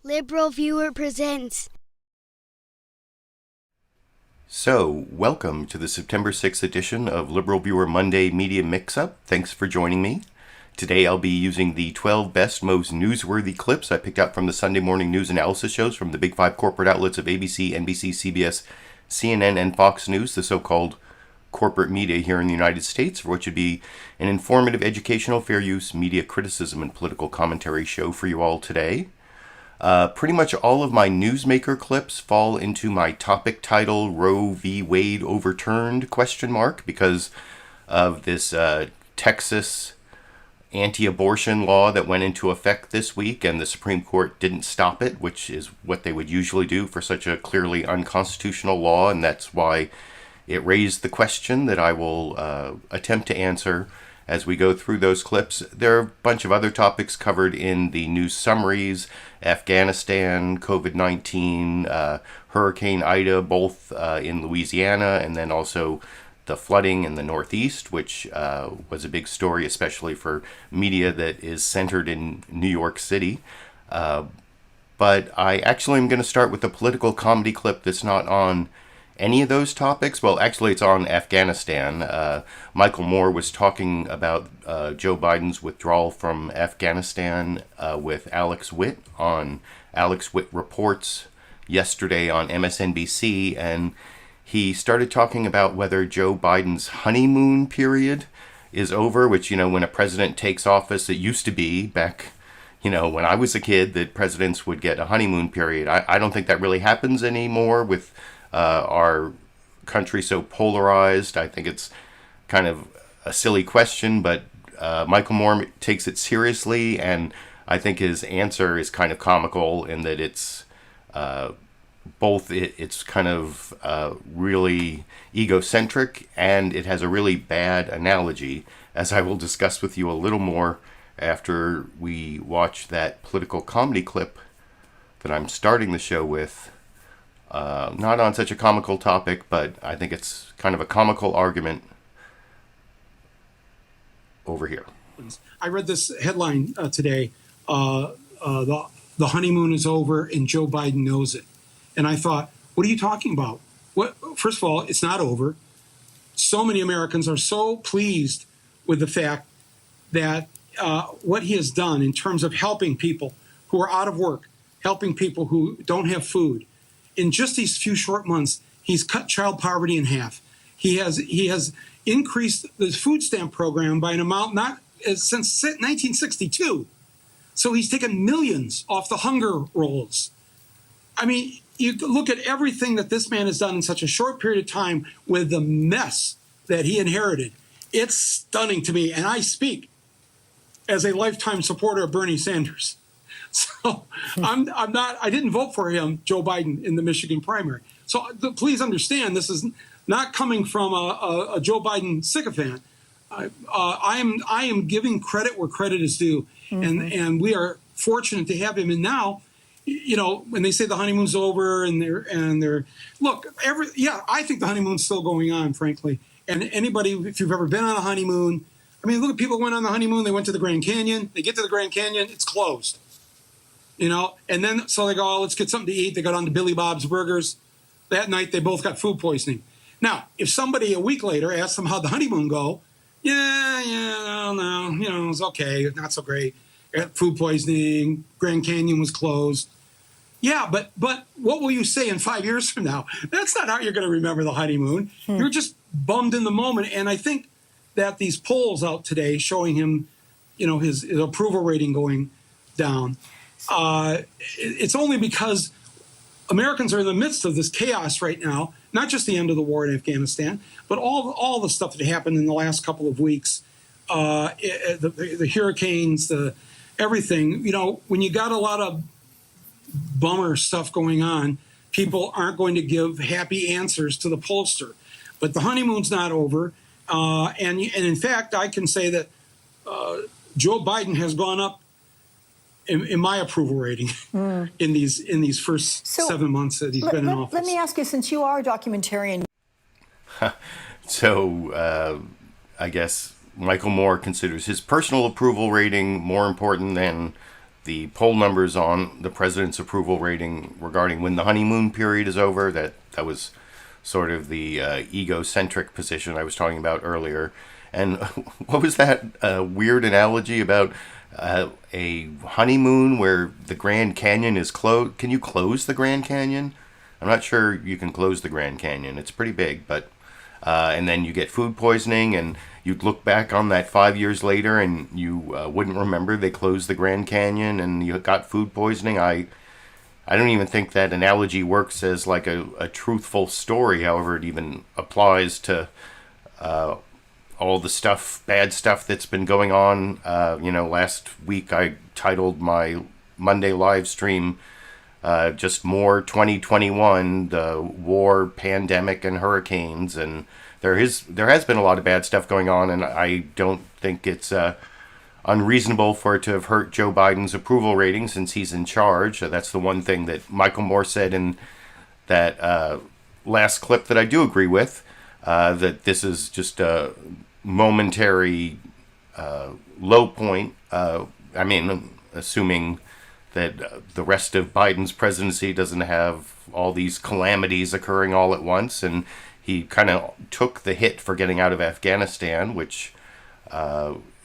LiberalViewer presents. So, welcome to the September 6th edition of LiberalViewer Monday Media Mixup. Thanks for joining me. Today I'll be using the 12 best, most newsworthy clips I picked out from the Sunday morning news analysis shows from the big five corporate outlets of ABC, NBC, CBS, CNN, and Fox News, the so-called corporate media here in the United States, for which would be an informative, educational, fair use, media criticism, and political commentary show for you all today. Pretty much all of my newsmaker clips fall into my topic title, Roe v. Wade overturned, ? Because of this Texas anti-abortion law that went into effect this week, and the Supreme Court didn't stop it, which is what they would usually do for such a clearly unconstitutional law, and that's why it raised the question that I will attempt to answer as we go through those clips. There are a bunch of other topics covered in the news summaries: Afghanistan, COVID-19, Hurricane Ida, both in Louisiana, and then also the flooding in the Northeast, which was a big story, especially for media that is centered in New York City. But I actually am going to start with a political comedy clip that's not on any of those topics. Well, actually, it's on Afghanistan. Michael Moore was talking about Joe Biden's withdrawal from Afghanistan with Alex Witt on Alex Witt Reports yesterday on MSNBC, and he started talking about whether Joe Biden's honeymoon period is over, which, when a president takes office, it used to be back, when I was a kid, that presidents would get a honeymoon period. I don't think that really happens anymore with our country so polarized. I think it's kind of a silly question, but Michael Moore takes it seriously, and I think his answer is kind of comical in that it's it's kind of really egocentric, and it has a really bad analogy, as I will discuss with you a little more after we watch that political comedy clip that I'm starting the show with. Not on such a comical topic, but I think it's kind of a comical argument over here. I read this headline today, the honeymoon is over and Joe Biden knows it. And I thought, what are you talking about? First of all, it's not over. So many Americans are so pleased with the fact that what he has done in terms of helping people who are out of work, helping people who don't have food. In just these few short months, he's cut child poverty in half. He has increased the food stamp program by an amount not since 1962. So he's taken millions off the hunger rolls. I mean, you look at everything that this man has done in such a short period of time with the mess that he inherited. It's stunning to me, and I speak as a lifetime supporter of Bernie Sanders. So I didn't vote for him, Joe Biden, in the Michigan primary. So please understand, this is not coming from a Joe Biden sycophant. I am giving credit where credit is due. Mm-hmm. And we are fortunate to have him. And now, when they say the honeymoon's over and they're look, I think the honeymoon's still going on, frankly. And anybody, if you've ever been on a honeymoon, look at people who went on the honeymoon, they went to the Grand Canyon, they get to the Grand Canyon, it's closed. And then so they go, oh, let's get something to eat. They go down to Billy Bob's Burgers. That night, they both got food poisoning. Now, if somebody a week later asked them how'd the honeymoon go, no, it was okay, not so great. Food poisoning, Grand Canyon was closed. Yeah, but what will you say in 5 years from now? That's not how you're going to remember the honeymoon. You're just bummed in the moment. And I think that these polls out today showing him, his approval rating going down, it's only because Americans are in the midst of this chaos right now, not just the end of the war in Afghanistan, but all the stuff that happened in the last couple of weeks, the hurricanes, everything. When you got a lot of bummer stuff going on, people aren't going to give happy answers to the pollster. But the honeymoon's not over. And in fact, I can say that Joe Biden has gone up in my approval rating in these first 7 months that he's been in office. Let me ask you, since you are a documentarian. So I guess Michael Moore considers his personal approval rating more important than the poll numbers on the president's approval rating regarding when the honeymoon period is over. That was sort of the egocentric position I was talking about earlier. And what was that weird analogy about a honeymoon where the Grand Canyon is closed? Can you close the Grand Canyon? I'm not sure you can close the Grand Canyon. It's pretty big, but and then you get food poisoning, and you'd look back on that 5 years later, and you wouldn't remember they closed the Grand Canyon, and you got food poisoning. I don't even think that analogy works as like a truthful story. However, it even applies to all the stuff, bad stuff that's been going on. Last week I titled my Monday live stream just more 2021, the war, pandemic, and hurricanes. And there has been a lot of bad stuff going on, and I don't think it's unreasonable for it to have hurt Joe Biden's approval rating since he's in charge. That's the one thing that Michael Moore said in that last clip that I do agree with, that this is just a momentary low point. Assuming that the rest of Biden's presidency doesn't have all these calamities occurring all at once, and he kind of took the hit for getting out of Afghanistan, which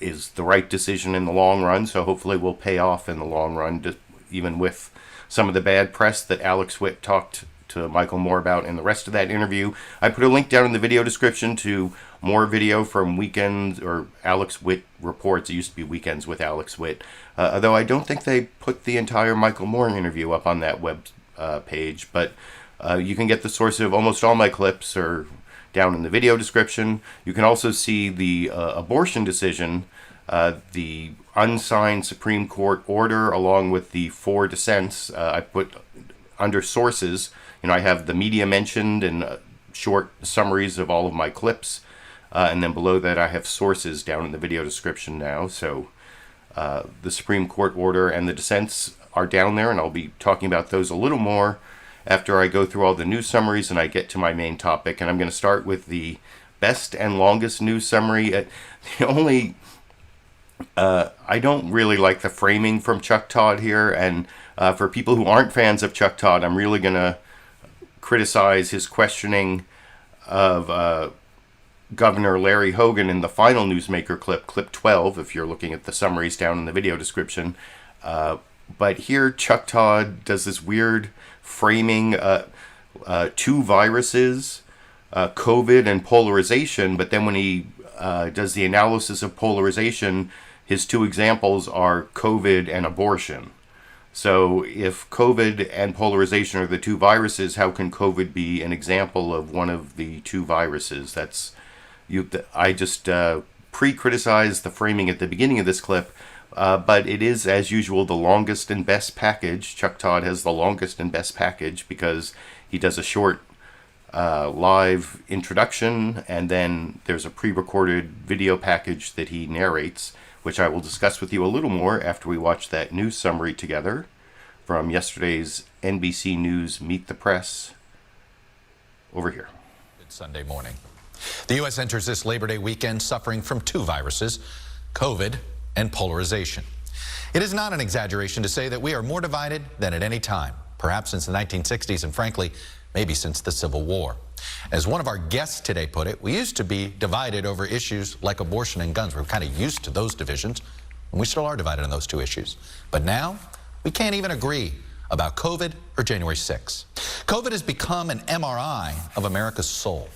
is the right decision in the long run, so hopefully will pay off in the long run, even with some of the bad press that Alex Witt talked to Michael Moore about in the rest of that interview. I put a link down in the video description to more video from Weekends or Alex Witt Reports. It used to be Weekends with Alex Witt, although I don't think they put the entire Michael Moore interview up on that web page, but you can get the source of almost all my clips or down in the video description. You can also see the abortion decision, the unsigned Supreme Court order, along with the 4 dissents. I put under sources. I have the media mentioned and short summaries of all of my clips. And then below that, I have sources down in the video description now. So the Supreme Court order and the dissents are down there, and I'll be talking about those a little more after I go through all the news summaries and I get to my main topic. And I'm going to start with the best and longest news summary. The only I don't really like the framing from Chuck Todd here, and for people who aren't fans of Chuck Todd, I'm really going to criticize his questioning of Governor Larry Hogan in the final Newsmaker clip, clip 12, if you're looking at the summaries down in the video description. But here Chuck Todd does this weird framing, 2 viruses, COVID and polarization, but then when he does the analysis of polarization, his 2 examples are COVID and abortion. So if COVID and polarization are the 2 viruses, how can COVID be an example of one of the 2 viruses? I just pre-criticized the framing at the beginning of this clip, but it is, as usual, the longest and best package. Chuck Todd has the longest and best package because he does a short live introduction, and then there's a pre-recorded video package that he narrates, which I will discuss with you a little more after we watch that news summary together from yesterday's NBC News Meet the Press over here. It's Sunday morning. The U.S. enters this Labor Day weekend suffering from 2 viruses, COVID and polarization. It is not an exaggeration to say that we are more divided than at any time, perhaps since the 1960s and frankly, maybe since the Civil War. As one of our guests today put it, we used to be divided over issues like abortion and guns. We're kind of used to those divisions, and we still are divided on those 2 issues. But now, we can't even agree about COVID or January 6th. COVID has become an MRI of America's soul.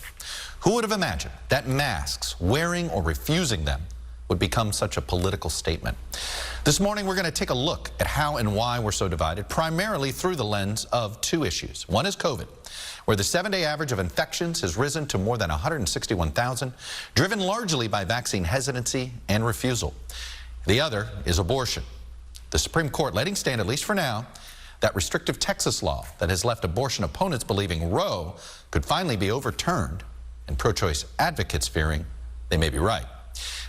Who would have imagined that masks, wearing or refusing them, would become such a political statement? This morning, we're going to take a look at how and why we're so divided, primarily through the lens of 2 issues. One is COVID, where the 7-day average of infections has risen to more than 161,000, driven largely by vaccine hesitancy and refusal. The other is abortion. The Supreme Court letting stand, at least for now, that restrictive Texas law that has left abortion opponents believing Roe could finally be overturned, and pro-choice advocates fearing they may be right.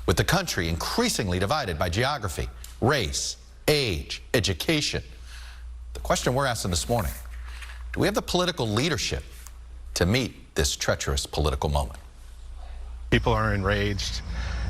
With the country increasingly divided by geography, race, age, education, the question we're asking this morning: do we have the political leadership to meet this treacherous political moment? People are enraged.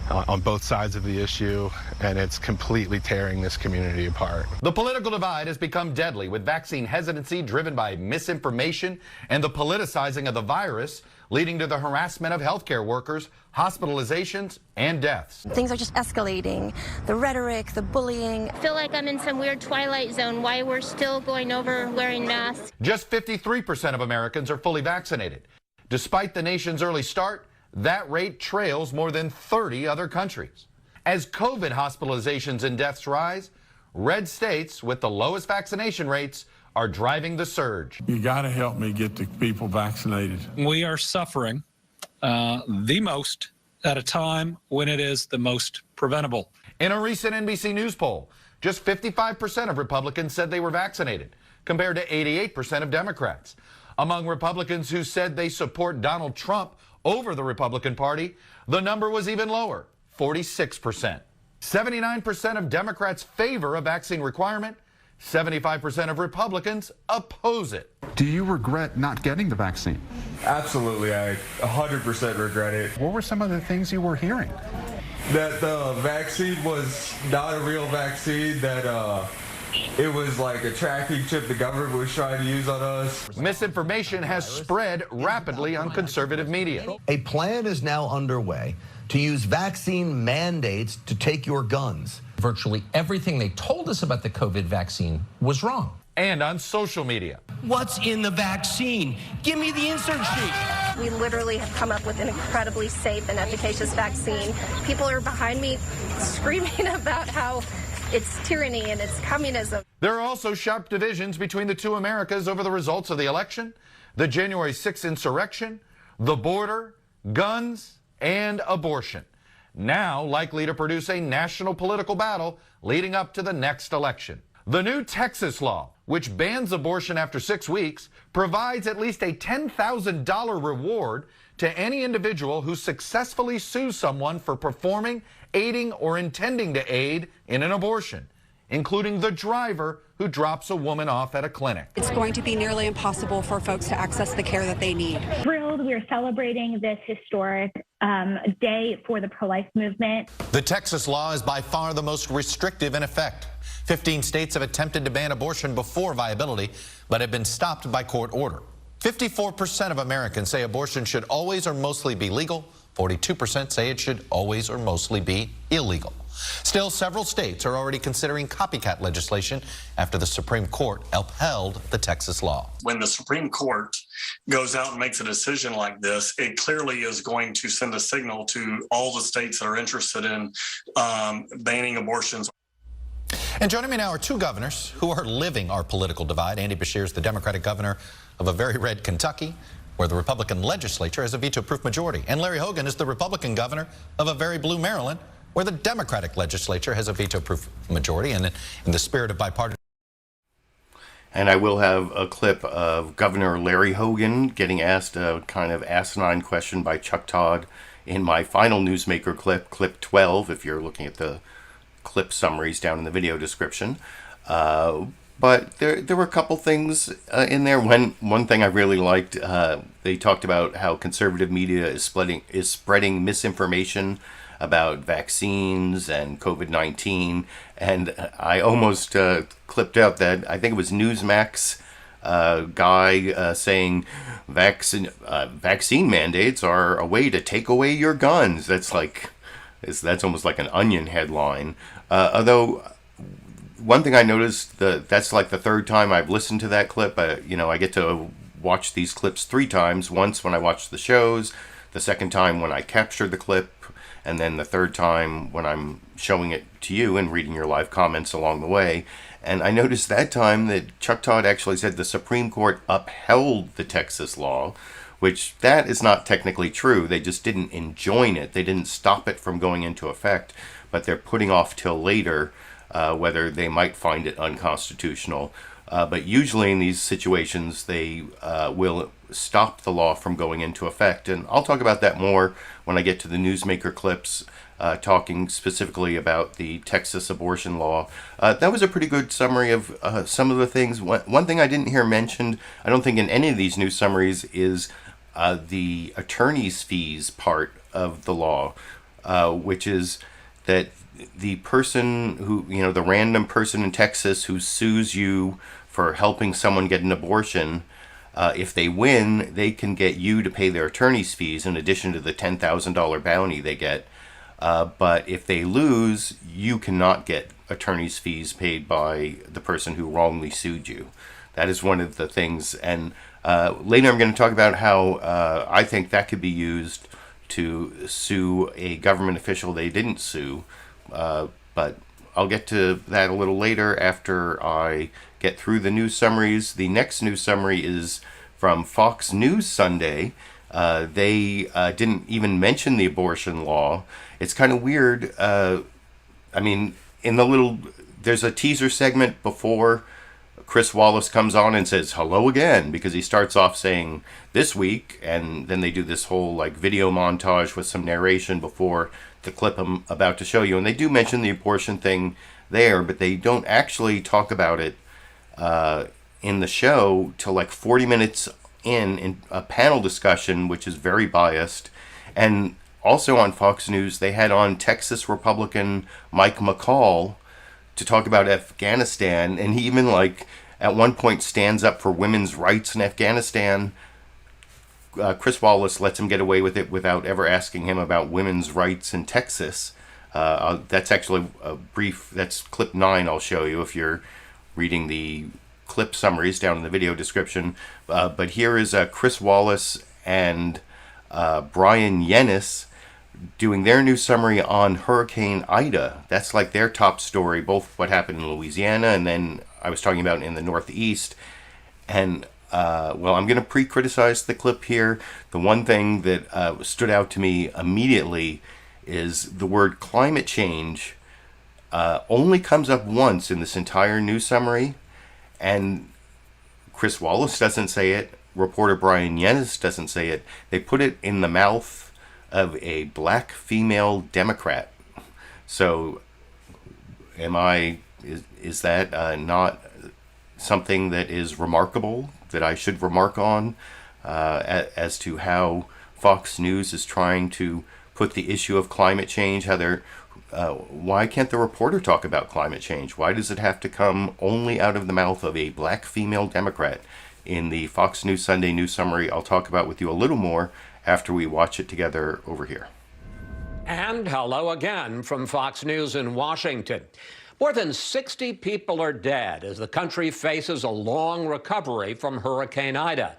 on both sides of the issue, and it's completely tearing this community apart. The political divide has become deadly, with vaccine hesitancy driven by misinformation and the politicizing of the virus, leading to the harassment of healthcare workers, hospitalizations, and deaths. Things are just escalating. The rhetoric, the bullying. I feel like I'm in some weird twilight zone, why we're still going over wearing masks. Just 53% of Americans are fully vaccinated. Despite the nation's early start, that rate trails more than 30 other countries. As COVID hospitalizations and deaths rise, red states with the lowest vaccination rates are driving the surge. You got to help me get the people vaccinated. We are suffering the most at a time when it is the most preventable. In a recent NBC News poll, just 55% of Republicans said they were vaccinated, compared to 88% of Democrats. Among Republicans who said they support Donald Trump over the Republican Party, the number was even lower, 46%. 79% of Democrats favor a vaccine requirement. 75% of Republicans oppose it. Do you regret not getting the vaccine? Absolutely, I 100% regret it. What were some of the things you were hearing? That the vaccine was not a real vaccine, that it was like a tracking chip the government was trying to use on us. Misinformation has spread rapidly on conservative media. A plan is now underway to use vaccine mandates to take your guns. Virtually everything they told us about the COVID vaccine was wrong. And on social media. What's in the vaccine? Give me the insert sheet. We literally have come up with an incredibly safe and efficacious vaccine. People are behind me screaming about how it's tyranny and it's communism. There are also sharp divisions between the two Americas over the results of the election, the January 6th insurrection, the border, guns, and abortion. Now likely to produce a national political battle leading up to the next election. The new Texas law, which bans abortion after 6 weeks, provides at least a $10,000 reward to any individual who successfully sues someone for performing, aiding, or intending to aid in an abortion, including the driver who drops a woman off at a clinic. It's going to be nearly impossible for folks to access the care that they need. Thrilled we're celebrating this historic day for the pro-life movement. The Texas law is by far the most restrictive in effect. 15 states have attempted to ban abortion before viability, but have been stopped by court order. 54% of Americans say abortion should always or mostly be legal. 42% say it should always or mostly be illegal. Still, several states are already considering copycat legislation after the Supreme Court upheld the Texas law. When the Supreme Court goes out and makes a decision like this, it clearly is going to send a signal to all the states that are interested in banning abortions. And joining me now are two governors who are living our political divide. Andy Beshear is the Democratic governor of a very red Kentucky, where the Republican legislature has a veto-proof majority. And Larry Hogan is the Republican governor of a very blue Maryland, where the Democratic legislature has a veto-proof majority. And in the spirit of bipartisan... And I will have a clip of Governor Larry Hogan getting asked a kind of asinine question by Chuck Todd in my final Newsmaker clip, clip 12, if you're looking at the clip summaries down in the video description. But there were a couple things in there. One thing I really liked, they talked about how conservative media is spreading misinformation about vaccines and COVID-19, and I almost clipped out that I think it was Newsmax guy saying vaccine mandates are a way to take away your guns. That's almost like an Onion headline. Although one thing I noticed, that's like the third time I've listened to that clip. I get to watch these clips 3 times. Once when I watch the shows, the second time when I capture the clip, and then the third time when I'm showing it to you and reading your live comments along the way. And I noticed that time that Chuck Todd actually said the Supreme Court upheld the Texas law, which that is not technically true. They just didn't enjoin it. They didn't stop it from going into effect, but they're putting off till later whether they might find it unconstitutional. But usually in these situations, they will stop the law from going into effect. And I'll talk about that more when I get to the Newsmaker clips, talking specifically about the Texas abortion law. That was a pretty good summary of some of the things. One thing I didn't hear mentioned, I don't think in any of these news summaries, is the attorney's fees part of the law. which is that the person who, the random person in Texas who sues you for helping someone get an abortion, if they win, they can get you to pay their attorney's fees in addition to the $10,000 bounty they get. But if they lose, you cannot get attorney's fees paid by the person who wrongly sued you. That is one of the things. And later I'm going to talk about how I think that could be used to sue a government official they didn't sue. But I'll get to that a little later after I get through the news summaries. The next news summary is from Fox News Sunday. They didn't even mention the abortion law. It's kind of weird. There's a teaser segment before Chris Wallace comes on and says hello again, because he starts off saying this week, and then they do this whole video montage with some narration before the clip I'm about to show you. And they do mention the abortion thing there, but they don't actually talk about it in the show till 40 minutes in a panel discussion, which is very biased. And also on Fox News, they had on Texas Republican Mike McCall to talk about Afghanistan, and he even at one point stands up for women's rights in Afghanistan. Chris Wallace lets him get away with it without ever asking him about women's rights in Texas. That's actually that's clip 9 I'll show you if you're reading the clip summaries down in the video description. But here is Chris Wallace and Bryan Llenas doing their news summary on Hurricane Ida. That's their top story, both what happened in Louisiana and then I was talking about in the Northeast. And I'm going to pre-criticize the clip here. The one thing that stood out to me immediately is the word climate change only comes up once in this entire news summary, and Chris Wallace doesn't say it. Reporter Bryan Llenas doesn't say it. They put it in the mouth of a black female Democrat. So is that not something that is remarkable, that I should remark on, as to how Fox News is trying to put the issue of climate change, why can't the reporter talk about climate change? Why does it have to come only out of the mouth of a black female Democrat? In the Fox News Sunday news summary, I'll talk about with you a little more after we watch it together over here. And hello again from Fox News in Washington. More than 60 people are dead as the country faces a long recovery from Hurricane Ida.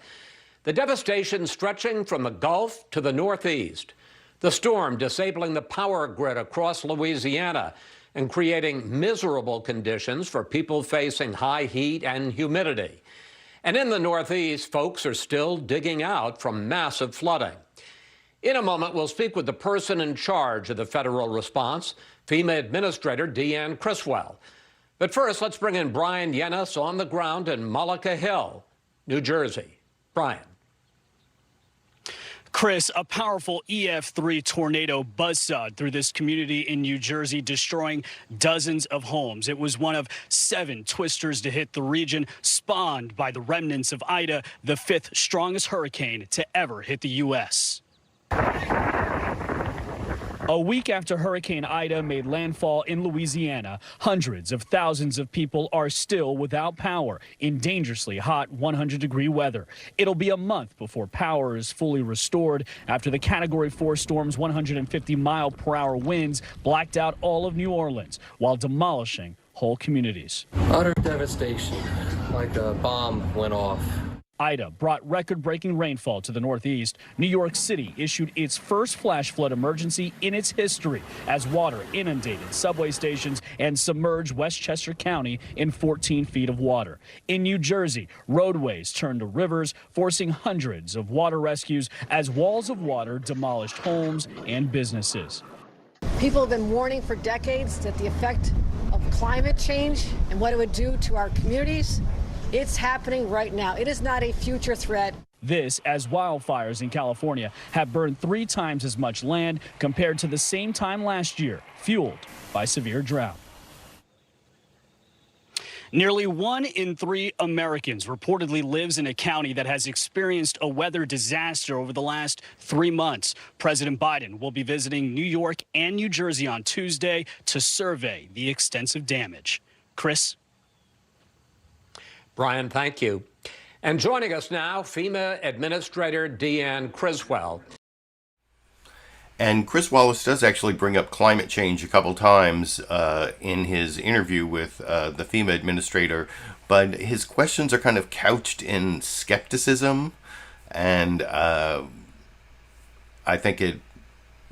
The devastation stretching from the Gulf to the Northeast. The storm disabling the power grid across Louisiana and creating miserable conditions for people facing high heat and humidity. And in the Northeast, folks are still digging out from massive flooding. In a moment, we'll speak with the person in charge of the federal response, FEMA Administrator Deanne Criswell. But first, let's bring in Bryan Llenas on the ground in Mullica Hill, New Jersey. Bryan. Chris, a powerful EF3 tornado buzzsawed through this community in New Jersey, destroying dozens of homes. It was one of 7 twisters to hit the region, spawned by the remnants of Ida, the 5th strongest hurricane to ever hit the U.S. A week after Hurricane Ida made landfall in Louisiana, hundreds of thousands of people are still without power in dangerously hot 100-degree weather. It'll be a month before power is fully restored after the Category 4 storm's 150-mile-per-hour winds blacked out all of New Orleans while demolishing whole communities. Utter devastation, like a bomb went off. Ida brought record-breaking rainfall to the Northeast. New York City issued its first flash flood emergency in its history as water inundated subway stations and submerged Westchester County in 14 feet of water. In New Jersey, roadways turned to rivers, forcing hundreds of water rescues as walls of water demolished homes and businesses. People have been warning for decades that the effect of climate change and what it would do to our communities, it's happening right now. It is not a future threat. This as wildfires in California have burned 3 times as much land compared to the same time last year, fueled by severe drought. Nearly 1 in 3 Americans reportedly lives in a county that has experienced a weather disaster over the last 3 months. President Biden will be visiting New York and New Jersey on Tuesday to survey the extensive damage. Chris? Bryan, thank you. And joining us now, FEMA Administrator Deanne Criswell. And Chris Wallace does actually bring up climate change a couple times in his interview with the FEMA administrator, but his questions are kind of couched in skepticism, and I think it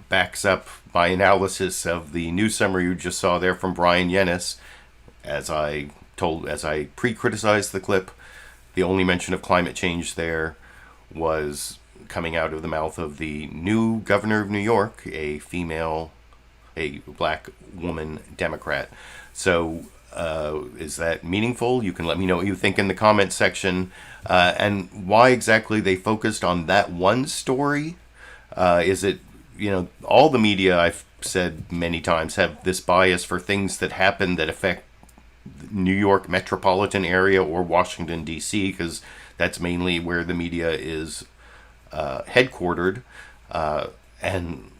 backs up my analysis of the news summary you just saw there from Bryan Llenas. As I pre-criticized the clip, the only mention of climate change there was coming out of the mouth of the new governor of New York, a black woman Democrat. So is that meaningful? You can let me know what you think in the comments section. And why exactly they focused on that one story. Is it, all the media, I've said many times, have this bias for things that happen that affect New York metropolitan area or Washington, D.C., because that's mainly where the media is headquartered, and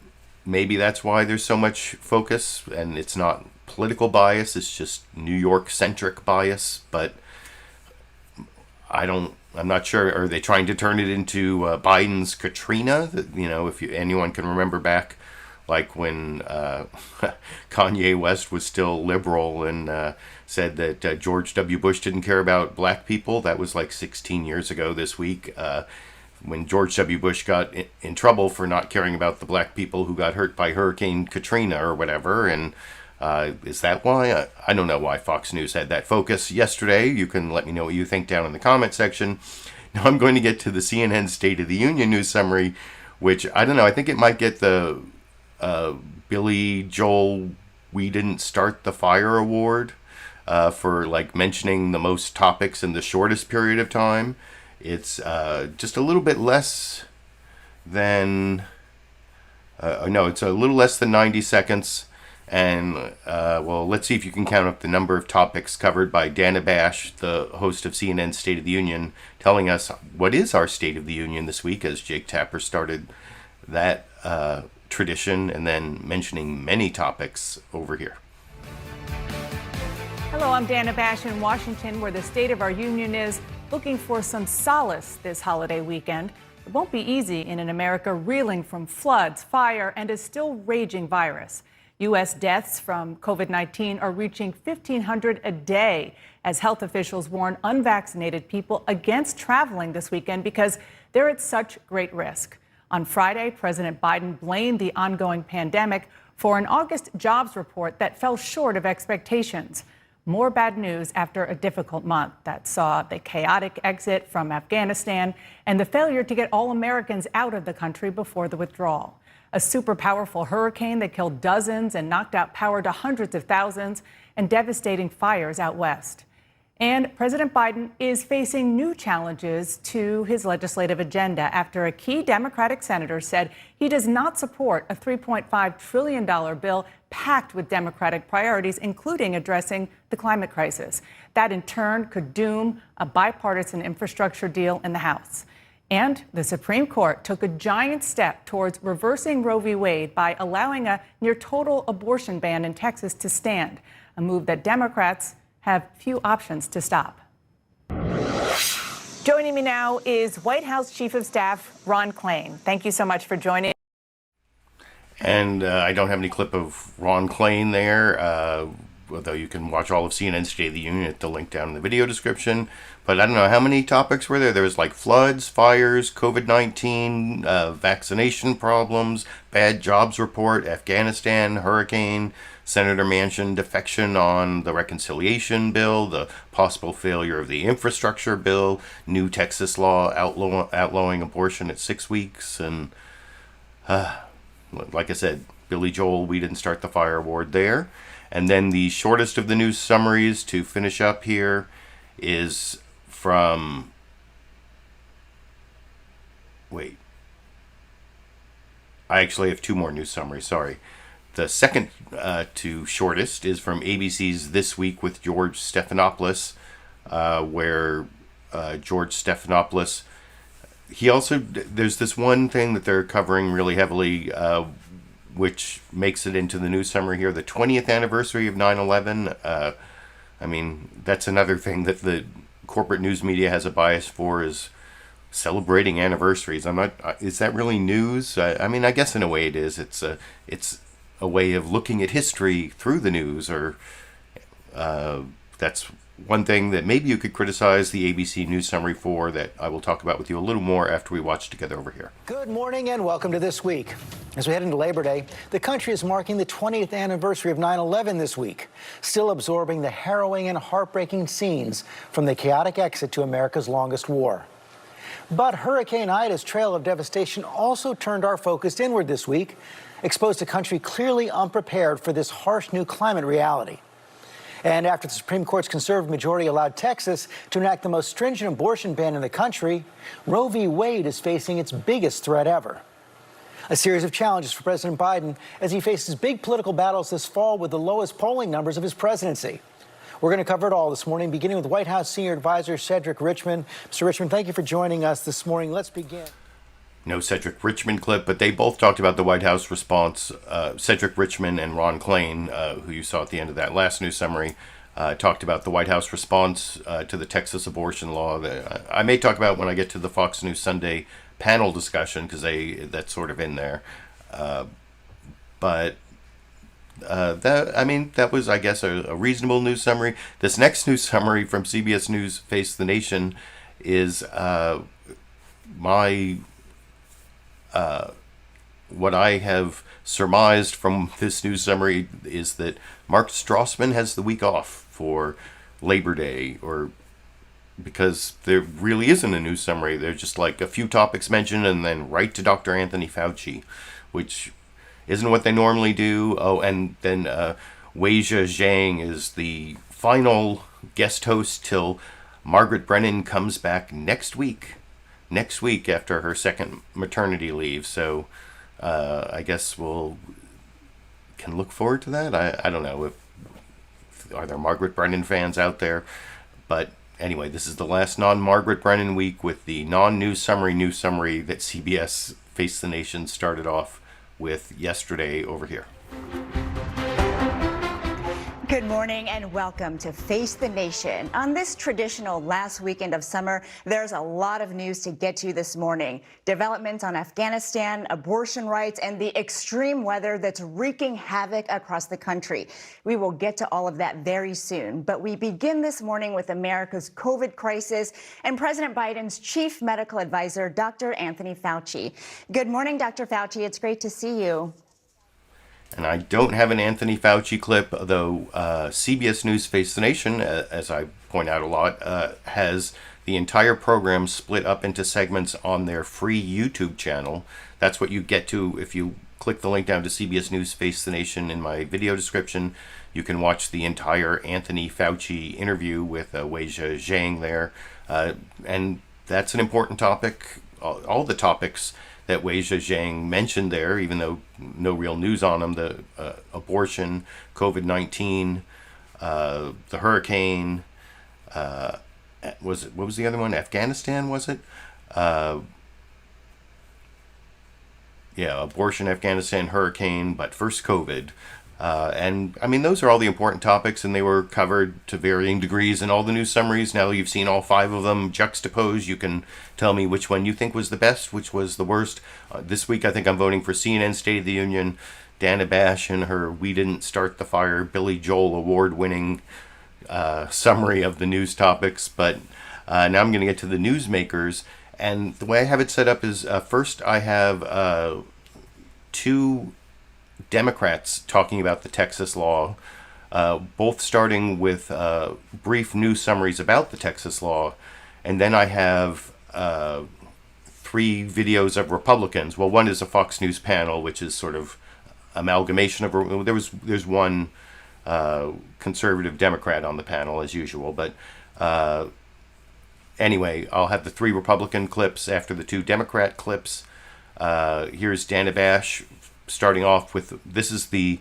maybe that's why there's so much focus, and it's not political bias, it's just New York centric bias. But I'm not sure, are they trying to turn it into Biden's Katrina? If anyone can remember back, like when Kanye West was still liberal and said that George W. Bush didn't care about black people. That was like 16 years ago this week. When George W. Bush got in trouble for not caring about the black people who got hurt by Hurricane Katrina or whatever. And is that why? I don't know why Fox News had that focus yesterday. You can let me know what you think down in the comment section. Now I'm going to get to the CNN State of the Union news summary, which, I don't know, I think it might get the Billy Joel We Didn't Start the Fire award for mentioning the most topics in the shortest period of time. It's just a little bit less than, it's a little less than 90 seconds. And, let's see if you can count up the number of topics covered by Dana Bash, the host of CNN State of the Union, telling us what is our State of the Union this week, as Jake Tapper started that tradition, and then mentioning many topics over here. Hello, I'm Dana Bash in Washington, where the State of our Union is looking for some solace this holiday weekend. It won't be easy in an America reeling from floods, fire, and a still raging virus. U.S. deaths from COVID-19 are reaching 1,500 a day as health officials warn unvaccinated people against traveling this weekend because they're at such great risk. On Friday, President Biden blamed the ongoing pandemic for an August jobs report that fell short of expectations. More bad news after a difficult month that saw the chaotic exit from Afghanistan and the failure to get all Americans out of the country before the withdrawal. A super powerful hurricane that killed dozens and knocked out power to hundreds of thousands, and devastating fires out west. And President Biden is facing new challenges to his legislative agenda after a key Democratic senator said he does not support a $3.5 trillion bill packed with Democratic priorities, including addressing the climate crisis. That, in turn, could doom a bipartisan infrastructure deal in the House. And the Supreme Court took a giant step towards reversing Roe v. Wade by allowing a near-total abortion ban in Texas to stand, a move that Democrats have few options to stop. Joining me now is White House Chief of Staff Ron Klain. Thank you so much for joining. And I don't have any clip of Ron Klain there, although you can watch all of CNN State of the Union at the link down in the video description. But I don't know, how many topics were there? There was floods, fires, COVID-19, vaccination problems, bad jobs report, Afghanistan, hurricane, Senator Manchin defection on the reconciliation bill, the possible failure of the infrastructure bill, new Texas law outlawing abortion at 6 weeks, and like I said, Billy Joel, We Didn't Start the Fire award there. And then the shortest of the news summaries to finish up here is from, I actually have two more news summaries, sorry. The second to shortest is from ABC's This Week with George Stephanopoulos, where George Stephanopoulos, there's this one thing that they're covering really heavily, which makes it into the news summary here, the 20th anniversary of 9/11. I mean, that's another thing that the corporate news media has a bias for, is celebrating anniversaries. Is that really news? I mean, I guess in a way it is. It's a way of looking at history through the news, or that's one thing that maybe you could criticize the ABC News Summary for, that I will talk about with you a little more after we watch together over here. Good morning and welcome to This Week. As we head into Labor Day, the country is marking the 20th anniversary of 9/11 this week, still absorbing the harrowing and heartbreaking scenes from the chaotic exit to America's longest war. But Hurricane Ida's trail of devastation also turned our focus inward this week, exposed a country clearly unprepared for this harsh new climate reality. And after the Supreme Court's conservative majority allowed Texas to enact the most stringent abortion ban in the country, Roe v. Wade is facing its biggest threat ever. A series of challenges for President Biden as he faces big political battles this fall with the lowest polling numbers of his presidency. We're going to cover it all this morning, beginning with White House Senior Advisor Cedric Richmond. Mr. Richmond, thank you for joining us this morning. Let's begin. No Cedric Richmond clip, but they both talked about the White House response. Cedric Richmond and Ron Klain, who you saw at the end of that last news summary, talked about the White House response to the Texas abortion law. That I may talk about when I get to the Fox News Sunday panel discussion, because that's sort of in there. But that was, I guess, a reasonable news summary. This next news summary from CBS News Face the Nation is what I have surmised from this news summary is that Mark Strassman has the week off for Labor Day, or because there really isn't a news summary. There's just like a few topics mentioned and then right to Dr. Anthony Fauci, which isn't what they normally do. Oh, and then Weijia Zhang is the final guest host till Margaret Brennan comes back next week after her second maternity leave. So I guess can look forward to that. I don't know are there Margaret Brennan fans out there, but anyway, this is the last non-Margaret Brennan week with the non-news summary that CBS Face the Nation started off with yesterday over here. Good morning and welcome to Face the Nation. On this traditional last weekend of summer, there's a lot of news to get to this morning. Developments on Afghanistan, abortion rights, and the extreme weather that's wreaking havoc across the country. We will get to all of that very soon, but we begin this morning with America's COVID crisis and President Biden's chief medical advisor, Dr. Anthony Fauci. Good morning, Dr. Fauci. It's great to see you. And I don't have an Anthony Fauci clip, though CBS News Face the Nation, as I point out a lot, has the entire program split up into segments on their free YouTube channel. That's what you get to if you click the link down to CBS News Face the Nation in my video description. You can watch the entire Anthony Fauci interview with Weijia Zhang there. And that's an important topic. All the topics that Weijia Zhang mentioned there, even though no real news on them, the abortion, COVID-19, the hurricane, what was the other one? Afghanistan, was it? Abortion, Afghanistan, hurricane, but first COVID. And I mean, those are all the important topics, and they were covered to varying degrees in all the news summaries. Now you've seen all 5 of them juxtaposed. You can tell me which one you think was the best, which was the worst. This week, I think I'm voting for CNN State of the Union. Dana Bash and her We Didn't Start the Fire, Billy Joel award-winning summary of the news topics. But now I'm going to get to the newsmakers. And the way I have it set up is first I have 2 Democrats talking about the Texas law, both starting with brief news summaries about the Texas law, and then I have 3 videos of Republicans. Well, one is a Fox News panel, which is sort of amalgamation of there's one conservative Democrat on the panel as usual, but anyway, I'll have the 3 Republican clips after the 2 Democrat clips. Here's Dana Bash starting off with, this is the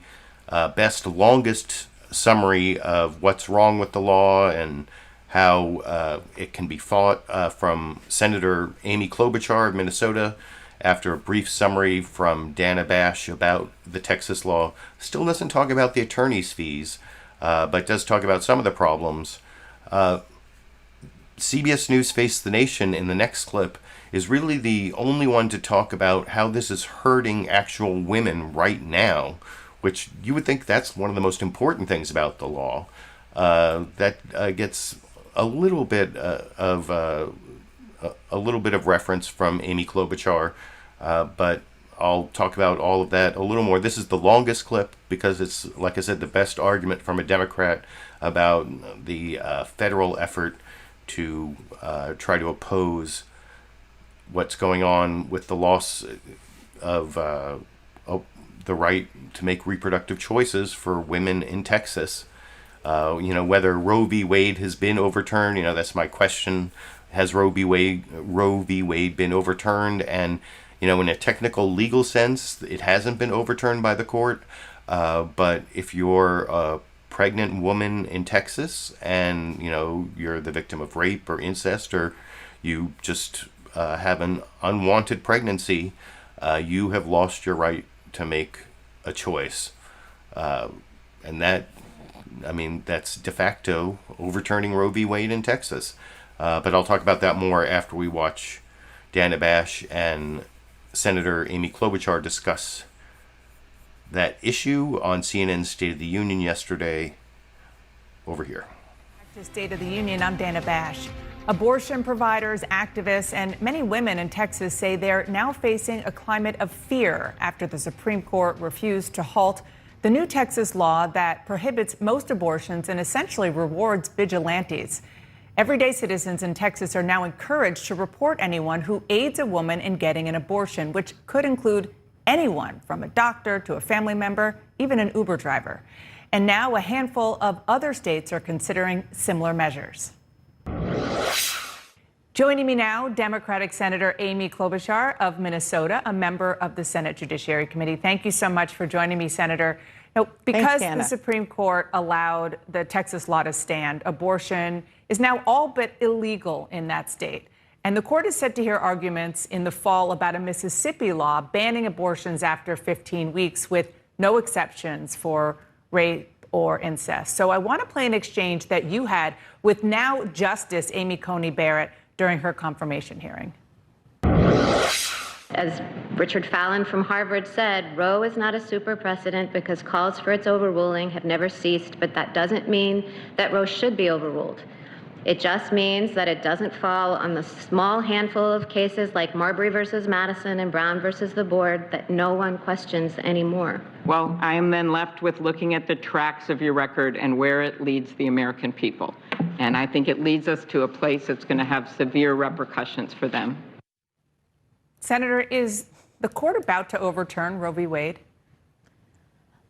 best, longest summary of what's wrong with the law and how it can be fought from Senator Amy Klobuchar of Minnesota, after a brief summary from Dana Bash about the Texas law. Still doesn't talk about the attorney's fees, but does talk about some of the problems. CBS News Face the Nation in the next clip is really the only one to talk about how this is hurting actual women right now, which you would think that's one of the most important things about the law. That gets a little bit of reference from Amy Klobuchar, but I'll talk about all of that a little more. This is the longest clip because it's, like I said, the best argument from a Democrat about the federal effort to try to oppose what's going on with the loss of the right to make reproductive choices for women in Texas. Whether Roe v. Wade has been overturned, that's my question. Has Roe v. Wade been overturned? And, in a technical legal sense, it hasn't been overturned by the court. But if you're a pregnant woman in Texas and, you're the victim of rape or incest, or you just have an unwanted pregnancy, you have lost your right to make a choice. And that's de facto overturning Roe v. Wade in Texas. But I'll talk about that more after we watch Dana Bash and Senator Amy Klobuchar discuss that issue on CNN's State of the Union yesterday. Over here. Back to State of the Union, I'm Dana Bash. Abortion providers, activists, and many women in Texas say they're now facing a climate of fear after the Supreme Court refused to halt the new Texas law that prohibits most abortions and essentially rewards vigilantes. Everyday citizens in Texas are now encouraged to report anyone who aids a woman in getting an abortion, which could include anyone from a doctor to a family member, even an Uber driver. And now a handful of other states are considering similar measures. Joining me now, Democratic Senator Amy Klobuchar of Minnesota, a member of the Senate Judiciary Committee. Thank you so much for joining me, Senator. Now, because the Supreme Court allowed the Texas law to stand, abortion is now all but illegal in that state. And the court is set to hear arguments in the fall about a Mississippi law banning abortions after 15 weeks with no exceptions for rape or incest. So I want to play an exchange that you had with now Justice Amy Coney Barrett during her confirmation hearing. As Richard Fallon from Harvard said, Roe is not a super precedent because calls for its overruling have never ceased, but that doesn't mean that Roe should be overruled. It just means that it doesn't fall on the small handful of cases like Marbury versus Madison and Brown versus the board that no one questions anymore. Well, I am then left with looking at the tracks of your record and where it leads the American people. And I think it leads us to a place that's going to have severe repercussions for them. Senator, is the court about to overturn Roe v. Wade?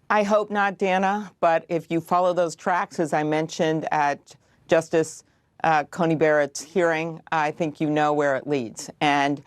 I hope not, Dana, but if you follow those tracks, as I mentioned at Justice Coney Barrett's hearing, I think you know where it leads. And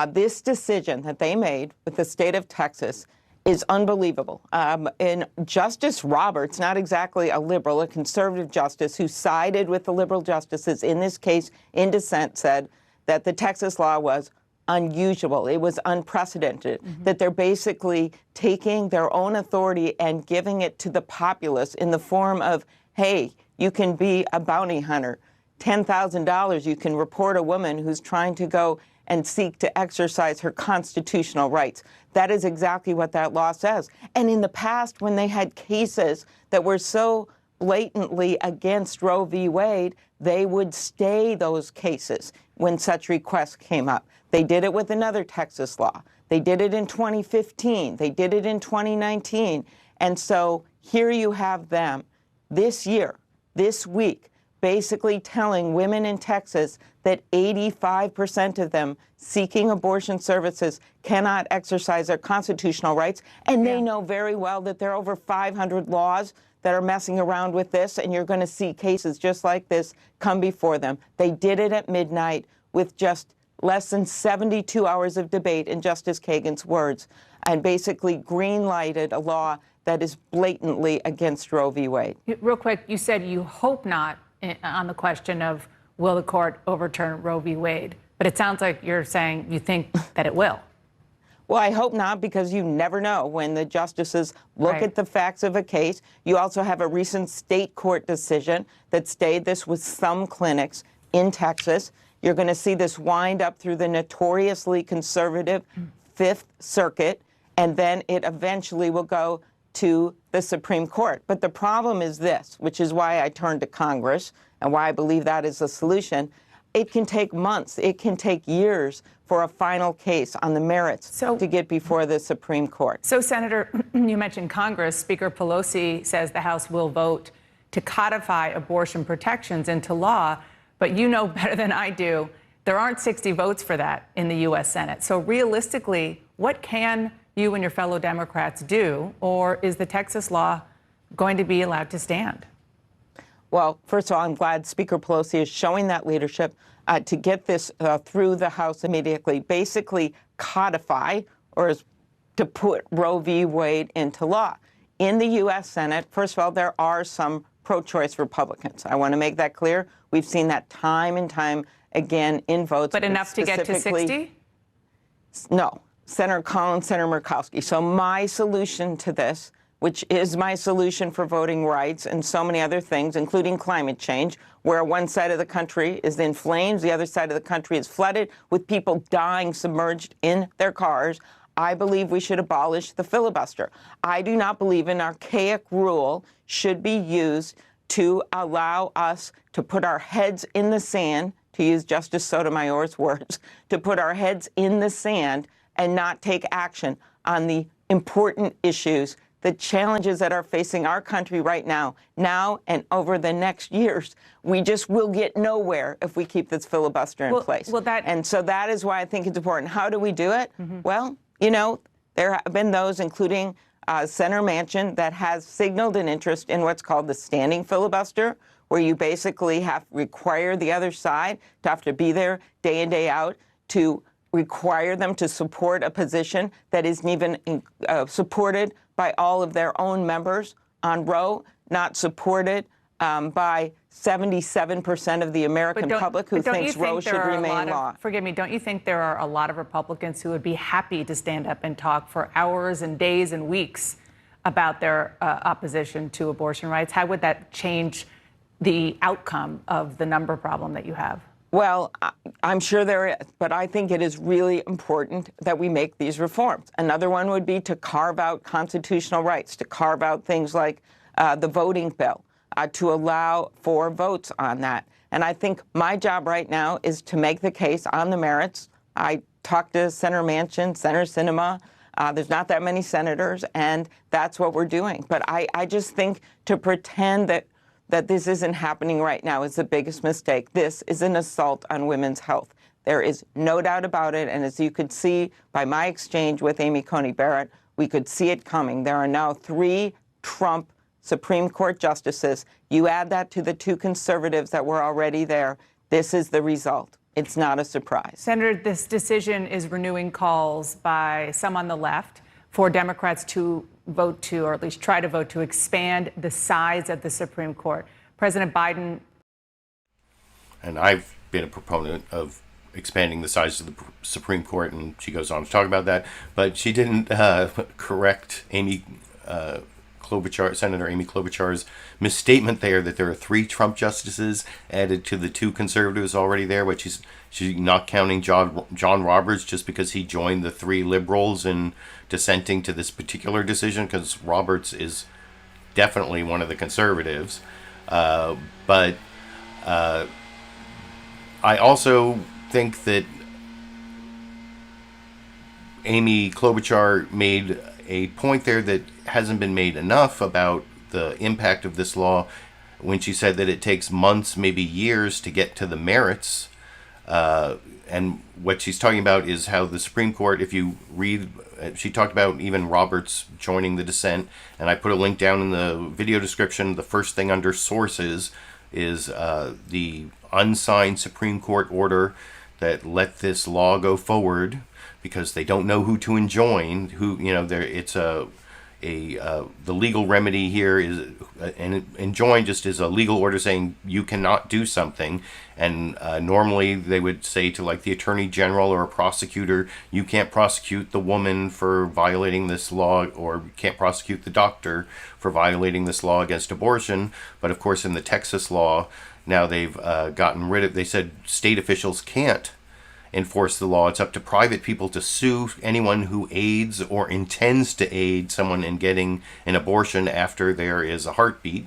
this decision that they made with the state of Texas is unbelievable. And Justice Roberts, not exactly a liberal, a conservative justice who sided with the liberal justices in this case in dissent, said that the Texas law was unusual. It was unprecedented, that they're basically taking their own authority and giving it to the populace in the form of, hey, you can be a bounty hunter. $10,000, you can report a woman who's trying to go and seek to exercise her constitutional rights. That is exactly what that law says. And in the past, when they had cases that were so blatantly against Roe v. Wade, they would stay those cases when such requests came up. They did it with another Texas law. They did it in 2015. They did it in 2019. And so here you have them this year, this week, basically telling women in Texas that 85% of them seeking abortion services cannot exercise their constitutional rights. And they know very well that there are over 500 laws that are messing around with this, and you're going to see cases just like this come before them. They did it at midnight with just less than 72 hours of debate, in Justice Kagan's words. and basically green-lighted a law that is blatantly against Roe v. Wade. Real quick, you said you hope not on the question of will the court overturn Roe v. Wade, but it sounds like you're saying you think that it will. Well, I hope not, because you never know when the justices look at the facts of a case. You also have a recent state court decision that stayed this with some clinics in Texas. You're going to see this wind up through the notoriously conservative Fifth Circuit, and then it eventually will go to the Supreme Court. But the problem is this, which is why I turned to Congress and why I believe that is the solution. It can take months, it can take years for a final case on the merits to get before the Supreme Court. So, Senator, you mentioned Congress. Speaker Pelosi says the House will vote to codify abortion protections into law, but you know better than I do, there aren't 60 votes for that in the U.S. Senate. So realistically, what can you and your fellow Democrats do, or is the Texas law going to be allowed to stand? Well, first of all, I'm glad Speaker Pelosi is showing that leadership to get this through the House immediately, basically codify, or to put Roe v. Wade into law. In the U.S. Senate, first of all, there are some pro-choice Republicans. I want to make that clear. We've seen that time and time again in votes. But enough to get to 60? No. Senator Collins, Senator Murkowski. So my solution to this, which is my solution for voting rights and so many other things, including climate change, where one side of the country is in flames, the other side of the country is flooded with people dying submerged in their cars. I believe we should abolish the filibuster. I do not believe an archaic rule should be used to allow us to put our heads in the sand, to use Justice Sotomayor's words, to put our heads in the sand and not take action on the important issues, the challenges that are facing our country right now and over the next years. We just will get nowhere if we keep this filibuster in place. And so that is why I think it's important. How do we do it? Well, you know, there have been those, including Senator Manchin, that has signaled an interest in what's called the standing filibuster, where you basically require the other side to have to be there day in, day out, to require them to support a position that isn't even supported by all of their own members on Roe, not supported by 77% of the American public who thinks Roe should remain law. Forgive me, don't you think there are a lot of Republicans who would be happy to stand up and talk for hours and days and weeks about their opposition to abortion rights? How would that change the outcome of the number problem that you have? Well, I'm sure there is, but I think it is really important that we make these reforms. Another one would be to carve out constitutional rights, to carve out things like the voting bill, to allow for votes on that. And I think my job right now is to make the case on the merits. I talked to Senator Manchin, Senator Sinema. There's not that many senators, and that's what we're doing. But I just think to pretend that this isn't happening right now is the biggest mistake. This is an assault on women's health. There is no doubt about it, and as you could see by my exchange with Amy Coney Barrett, we could see it coming. There are now 3 Trump Supreme Court justices. You add that to the 2 conservatives that were already there, this is the result. It's not a surprise. Senator, this decision is renewing calls by some on the left for Democrats to vote to, or at least try to vote to, expand the size of the Supreme Court. President Biden. And I've been a proponent of expanding the size of the Supreme Court, and she goes on to talk about that. But she didn't correct Senator Amy Klobuchar's misstatement there that there are 3 Trump justices added to the 2 conservatives already there, but she's not counting John Roberts just because he joined the 3 liberals in dissenting to this particular decision, because Roberts is definitely one of the conservatives. But I also think that Amy Klobuchar made a point there that hasn't been made enough about the impact of this law when she said that it takes months, maybe years, to get to the merits. And what she's talking about is how the Supreme Court, if you read, she talked about even Roberts joining the dissent, and I put a link down in the video description. The first thing under sources is the unsigned Supreme Court order that let this law go forward. because they don't know who to enjoin. The legal remedy here is and enjoin just is a legal order saying you cannot do something, and normally they would say to like the attorney general or a prosecutor, you can't prosecute the woman for violating this law, or you can't prosecute the doctor for violating this law against abortion. But of course in the Texas law now they've they said state officials can't enforce the law. It's up to private people to sue anyone who aids or intends to aid someone in getting an abortion after there is a heartbeat,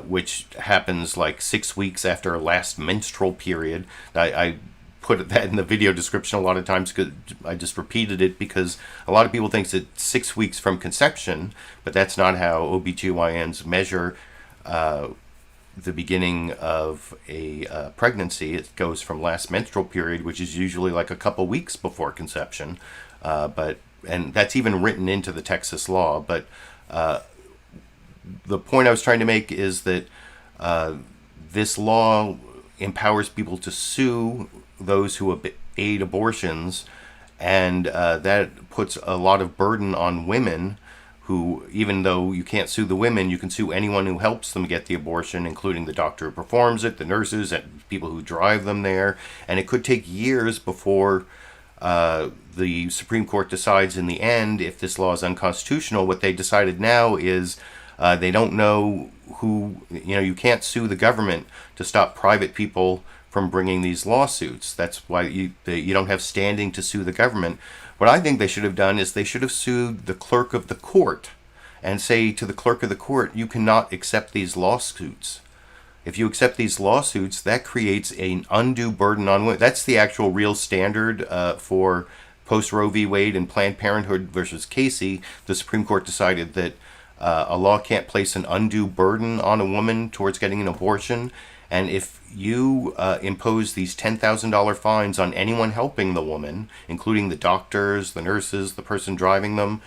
which happens like 6 weeks after a last menstrual period. I put that in the video description a lot of times because I just repeated it because a lot of people think it's 6 weeks from conception, but that's not how OBGYNs measure the beginning of a pregnancy. It goes from last menstrual period, which is usually like a couple weeks before conception, and that's even written into the Texas law. But the point I was trying to make is that this law empowers people to sue those who aid abortions, and that puts a lot of burden on women who, even though you can't sue the women, you can sue anyone who helps them get the abortion, including the doctor who performs it, the nurses, and people who drive them there. And it could take years before the Supreme Court decides in the end if this law is unconstitutional. What they decided now is they don't know who, you can't sue the government to stop private people from bringing these lawsuits. That's why you don't have standing to sue the government. What I think they should have done is they should have sued the clerk of the court and say to the clerk of the court, you cannot accept these lawsuits. If you accept these lawsuits, that creates an undue burden on women. That's the actual real standard for post-Roe v. Wade and Planned Parenthood versus Casey. The Supreme Court decided that a law can't place an undue burden on a woman towards getting an abortion. And if you impose these $10,000 fines on anyone helping the woman, including the doctors, the nurses, the person driving them,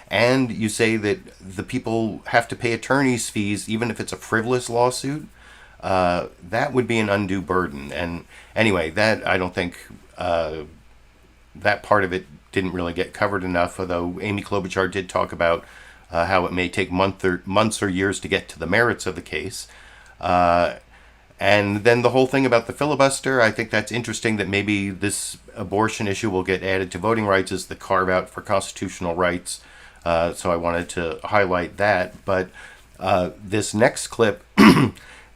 and you say that the people have to pay attorney's fees even if it's a frivolous lawsuit, that would be an undue burden. And anyway, that I don't think that part of it didn't really get covered enough, although Amy Klobuchar did talk about how it may take months or years to get to the merits of the case. And then the whole thing about the filibuster, I think that's interesting that maybe this abortion issue will get added to voting rights as the carve out for constitutional rights. So I wanted to highlight that. But this next clip, the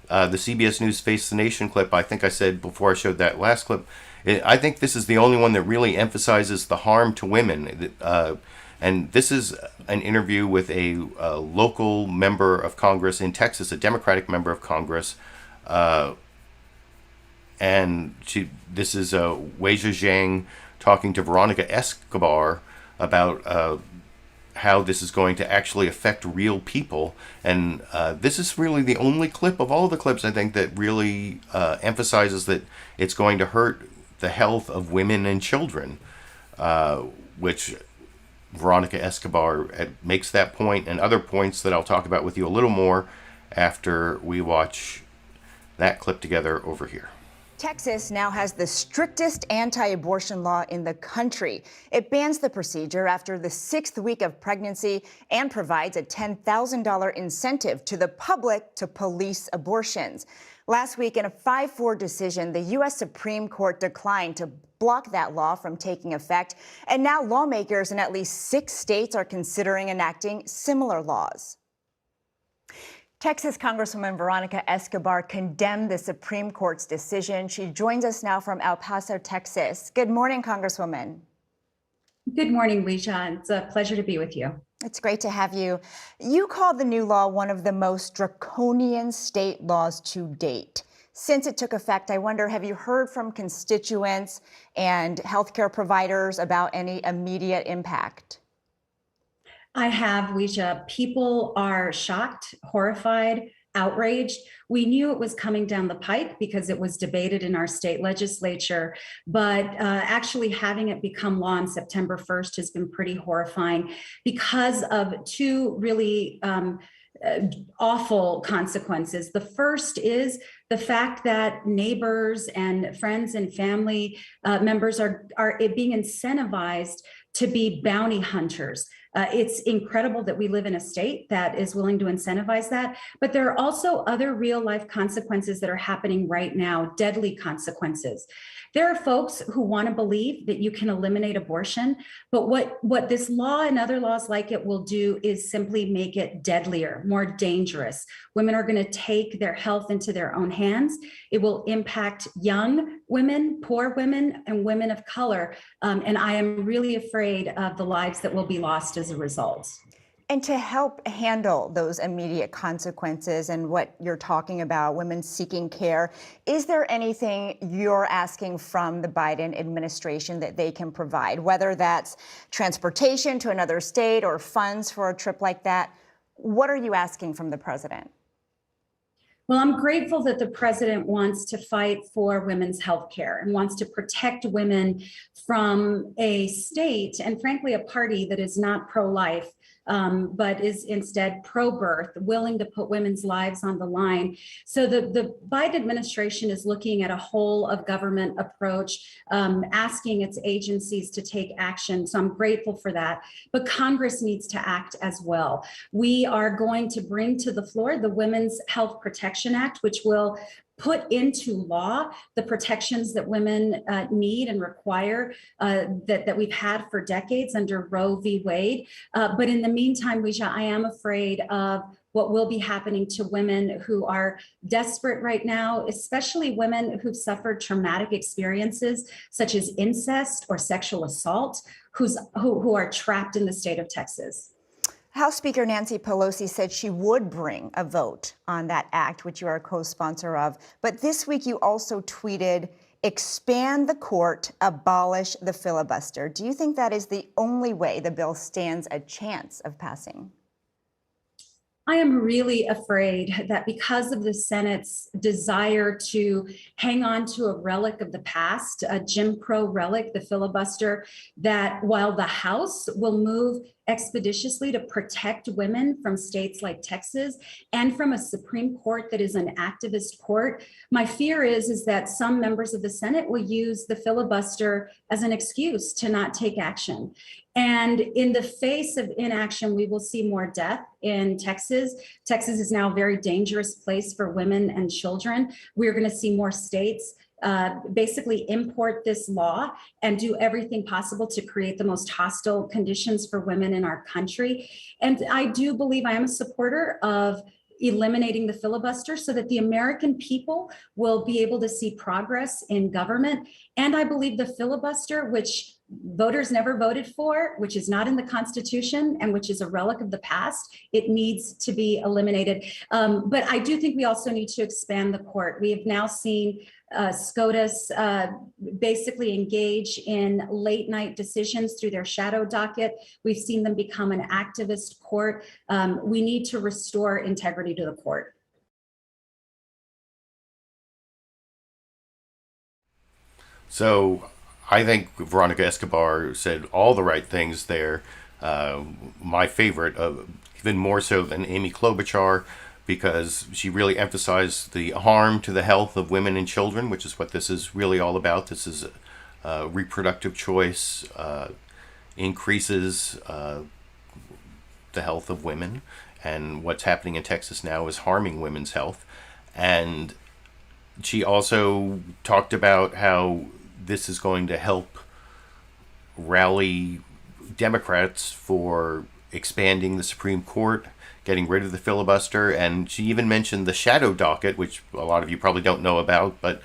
CBS News Face the Nation clip, I think I said before I showed that last clip, I think this is the only one that really emphasizes the harm to women. And this is an interview with a local member of Congress in Texas, a Democratic member of Congress. And this is Weijia Zhang talking to Veronica Escobar about how this is going to actually affect real people. And this is really the only clip of all the clips, I think, that really emphasizes that it's going to hurt the health of women and children, which Veronica Escobar makes that point, and other points that I'll talk about with you a little more after we watch that clip together over here. Texas now has the strictest anti-abortion law in the country. It bans the procedure after the 6th week of pregnancy and provides a $10,000 incentive to the public to police abortions. Last week, in a 5-4 decision, the U.S. Supreme Court declined to block that law from taking effect, and now lawmakers in at least 6 states are considering enacting similar laws. Texas Congresswoman Veronica Escobar condemned the Supreme Court's decision. She joins us now from El Paso, Texas. Good morning, Congresswoman. Good morning, Weijia. It's a pleasure to be with you. It's great to have you. You called the new law one of the most draconian state laws to date. Since it took effect, I wonder, have you heard from constituents and healthcare providers about any immediate impact? I have, Weijia. People are shocked, horrified, outraged. We knew it was coming down the pike because it was debated in our state legislature, but actually having it become law on September 1st has been pretty horrifying because of 2 really awful consequences. The first is The fact that neighbors and friends and family members are being incentivized to be bounty hunters. It's incredible that we live in a state that is willing to incentivize that, but there are also other real life consequences that are happening right now, deadly consequences. There are folks who want to believe that you can eliminate abortion, but what this law and other laws like it will do is simply make it deadlier, more dangerous. Women are going to take their health into their own hands. It will impact young women, poor women, and women of color. And I am really afraid of the lives that will be lost as a result. And to help handle those immediate consequences and what you're talking about, women seeking care, is there anything you're asking from the Biden administration that they can provide, whether that's transportation to another state or funds for a trip like that? What are you asking from the president? Well, I'm grateful that the president wants to fight for women's health care and wants to protect women from a state and, frankly, a party that is not pro-life, but is instead pro-birth, willing to put women's lives on the line. So the Biden administration is looking at a whole of government approach, asking its agencies to take action. So I'm grateful for that. But Congress needs to act as well. We are going to bring to the floor the Women's Health Protection Act, which will put into law the protections that women need and require that we've had for decades under Roe v. Wade. But in the meantime, Weijia, I am afraid of what will be happening to women who are desperate right now, especially women who've suffered traumatic experiences such as incest or sexual assault, who are trapped in the state of Texas. House Speaker Nancy Pelosi said she would bring a vote on that act, which you are a co-sponsor of. But this week you also tweeted, expand the court, abolish the filibuster. Do you think that is the only way the bill stands a chance of passing? I am really afraid that because of the Senate's desire to hang on to a relic of the past, a Jim Crow relic, the filibuster, that while the House will move expeditiously to protect women from states like Texas and from a Supreme Court that is an activist court, my fear is that some members of the Senate will use the filibuster as an excuse to not take action. And in the face of inaction, we will see more death in Texas. Texas is now a very dangerous place for women and children. We're going to see more states basically import this law and do everything possible to create the most hostile conditions for women in our country. And I do believe I am a supporter of eliminating the filibuster so that the American people will be able to see progress in government. And I believe the filibuster, which voters never voted for, which is not in the Constitution and which is a relic of the past, it needs to be eliminated. But I do think we also need to expand the court. We have now seen SCOTUS basically engage in late night decisions through their shadow docket. We've seen them become an activist court. We need to restore integrity to the court. So I think Veronica Escobar said all the right things there. My favorite, even more so than Amy Klobuchar, because she really emphasized the harm to the health of women and children, which is what this is really all about. This is reproductive choice, increases the health of women, and what's happening in Texas now is harming women's health. And she also talked about how this is going to help rally Democrats for expanding the Supreme Court, getting rid of the filibuster, and she even mentioned the shadow docket, which a lot of you probably don't know about, but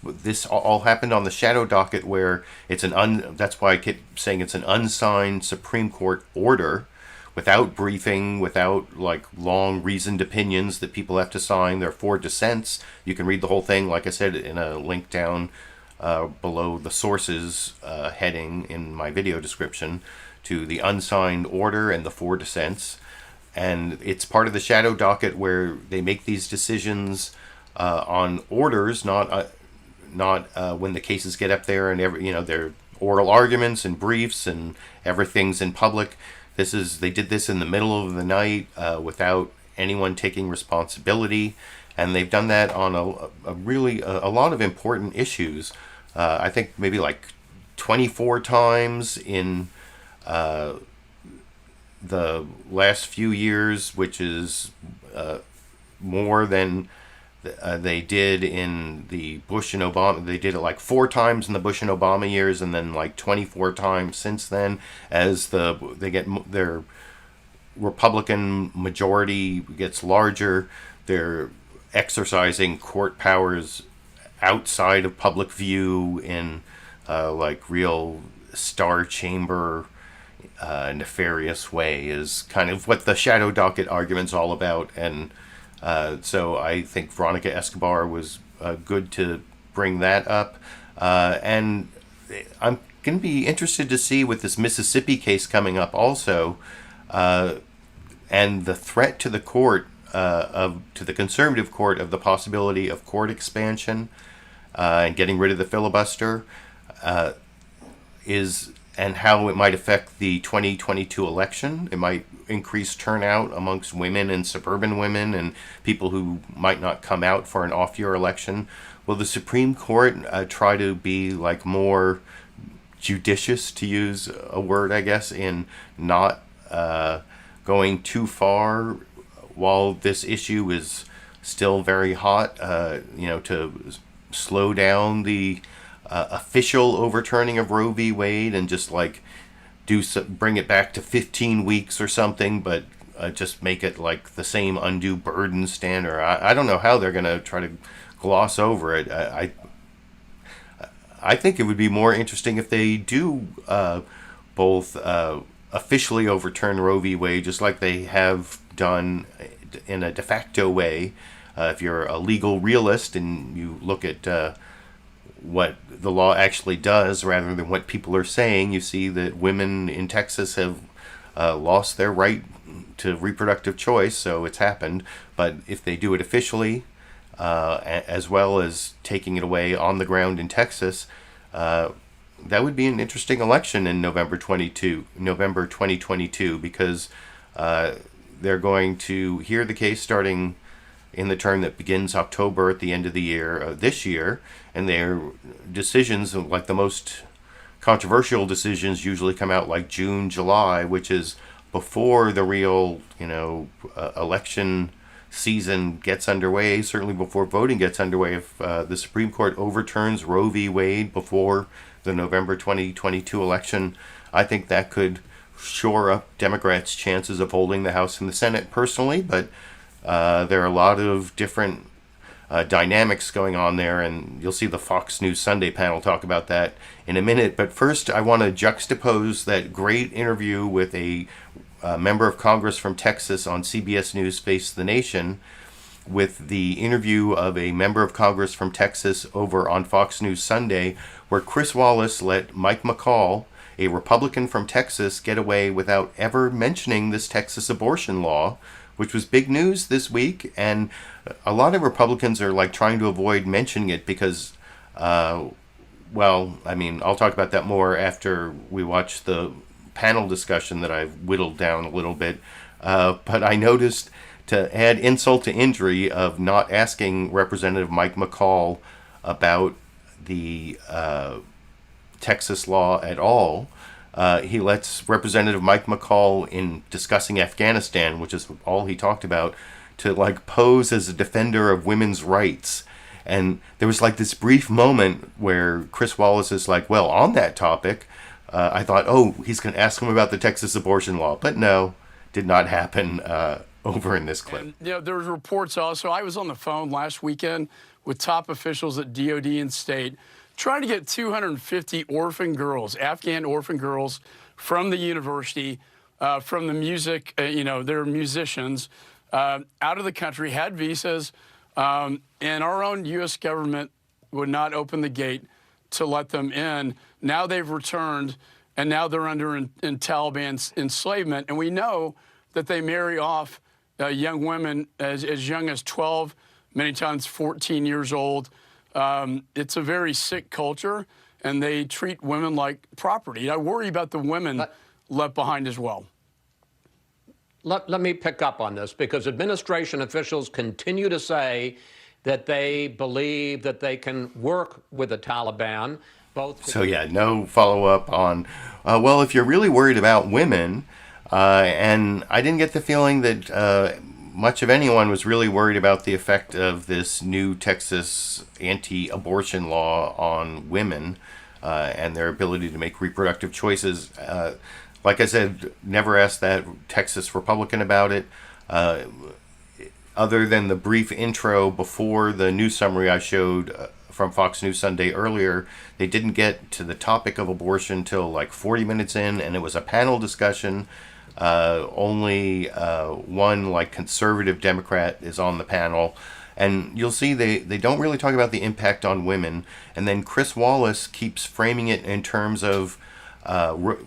this all happened on the shadow docket, where it's that's why I keep saying it's an unsigned Supreme Court order, without briefing, without like long reasoned opinions that people have to sign. There are 4 dissents. You can read the whole thing, like I said, in a link down below the sources heading in my video description, to the unsigned order and the 4 dissents. And it's part of the shadow docket where they make these decisions on orders, not when the cases get up there and they're oral arguments and briefs and everything's in public. They did this in the middle of the night without anyone taking responsibility, and they've done that on a really a lot of important issues. I think maybe like 24 times in the last few years, which is more than they did in the Bush and Obama. They did it like 4 times in the Bush and Obama years, and then like 24 times since then. As they get their Republican majority gets larger, they're exercising court powers outside of public view in like real Star Chamber nefarious way, is kind of what the shadow docket argument's all about. And so I think Veronica Escobar was good to bring that up. And I'm going to be interested to see with this Mississippi case coming up also, and the threat to the court, to the conservative court, of the possibility of court expansion and getting rid of the filibuster, and how it might affect the 2022 election. It might increase turnout amongst women and suburban women and people who might not come out for an off-year election. Will the Supreme Court try to be like more judicious, to use a word, I guess, in not going too far while this issue is still very hot, to slow down the official overturning of Roe v. Wade and just like bring it back to 15 weeks or something, but just make it like the same undue burden standard? I don't know how they're going to try to gloss over it. I think it would be more interesting if they do both officially overturn Roe v. Wade, just like they have done in a de facto way. If you're a legal realist and you look at what the law actually does rather than what people are saying, you see that women in Texas have lost their right to reproductive choice, so it's happened. But if they do it officially, as well as taking it away on the ground in Texas, that would be an interesting election in November 2022, because they're going to hear the case starting in the term that begins October at the end of the year, this year, and their decisions, like the most controversial decisions, usually come out like June, July, which is before the real, election season gets underway, certainly before voting gets underway. If the Supreme Court overturns Roe v. Wade before the November 2022 election, I think that could shore up Democrats' chances of holding the House and the Senate personally, but there are a lot of different dynamics going on there, and you'll see the Fox News Sunday panel talk about that in a minute. But first, I want to juxtapose that great interview with a member of Congress from Texas on CBS News Face the Nation with the interview of a member of Congress from Texas over on Fox News Sunday, where Chris Wallace let Mike McCall, a Republican from Texas, get away without ever mentioning this Texas abortion law, which was big news this week. And a lot of Republicans are like trying to avoid mentioning it because, I'll talk about that more after we watch the panel discussion that I've whittled down a little bit. But I noticed, to add insult to injury, of not asking Representative Mike McCall about the Texas law at all. He lets Representative Mike McCall, in discussing Afghanistan, which is all he talked about, to like pose as a defender of women's rights. And there was like this brief moment where Chris Wallace is like, well, on that topic, I thought, he's going to ask him about the Texas abortion law. But no, did not happen over in this clip. And, there was reports also. I was on the phone last weekend with top officials at DOD and state, trying to get 250 orphan girls, Afghan orphan girls, from the university, from the music, they're musicians, out of the country, had visas, and our own U.S. government would not open the gate to let them in. Now they've returned, and now they're under in Taliban enslavement. And we know that they marry off young women as young as 12, many times 14 years old. It's a very sick culture, and they treat women like property. I worry about the women left behind as well. let me pick up on this, because administration officials continue to say that they believe that they can work with the Taliban. So yeah, no follow-up on, well, if you're really worried about women, and I didn't get the feeling that much of anyone was really worried about the effect of this new Texas anti-abortion law on women and their ability to make reproductive choices. Like I said, never asked that Texas Republican about it. Other than the brief intro before the news summary I showed from Fox News Sunday earlier, they didn't get to the topic of abortion till like 40 minutes in, and it was a panel discussion. Only one like conservative Democrat is on the panel, and you'll see they don't really talk about the impact on women. And then Chris Wallace keeps framing it in terms of how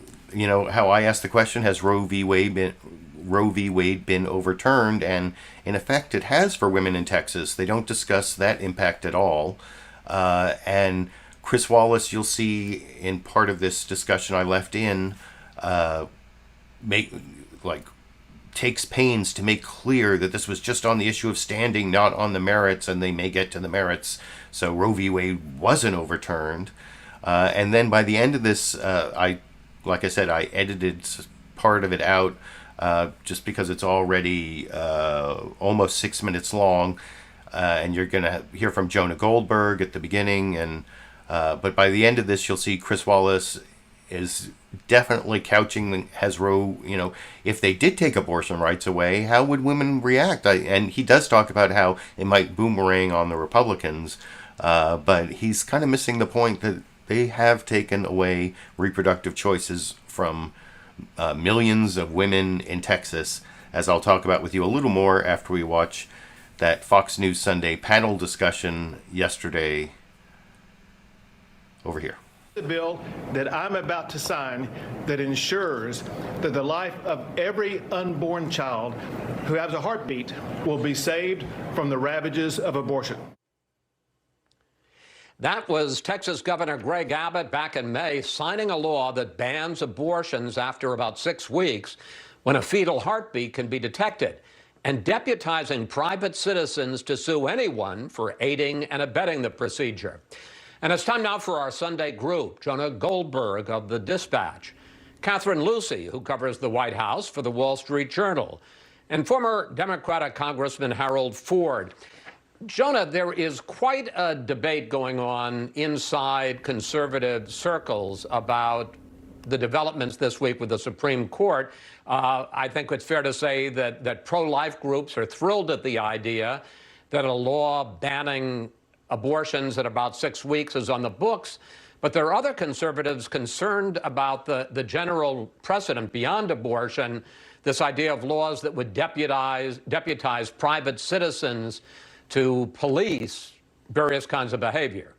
I asked the question, has Roe v. Wade been overturned? And in effect, it has for women in Texas. They don't discuss that impact at all. And Chris Wallace, you'll see in part of this discussion I left in, takes pains to make clear that this was just on the issue of standing, not on the merits, and they may get to the merits. So Roe v. Wade wasn't overturned. And then by the end of this, like I said, I edited part of it out just because it's already almost 6 minutes long. And you're going to hear from Jonah Goldberg at the beginning. And but by the end of this, you'll see Chris Wallace is definitely couching, has Roe, if they did take abortion rights away, how would women react? And he does talk about how it might boomerang on the Republicans. But he's kind of missing the point that they have taken away reproductive choices from millions of women in Texas, as I'll talk about with you a little more after we watch that Fox News Sunday panel discussion yesterday over here. The bill that I'm about to sign that ensures that the life of every unborn child who has a heartbeat will be saved from the ravages of abortion. That was Texas Governor Greg Abbott back in May signing a law that bans abortions after about 6 weeks when a fetal heartbeat can be detected, and deputizing private citizens to sue anyone for aiding and abetting the procedure. And it's time now for our Sunday group. Jonah Goldberg of The Dispatch, Catherine Lucy, who covers the White House for the Wall Street Journal, and former Democratic Congressman Harold Ford. Jonah, there is quite a debate going on inside conservative circles about the developments this week with the Supreme Court. I think it's fair to say that pro-life groups are thrilled at the idea that a law banning abortions at about 6 weeks is on the books. But there are other conservatives concerned about the general precedent beyond abortion, this idea of laws that would deputize private citizens to police various kinds of behavior.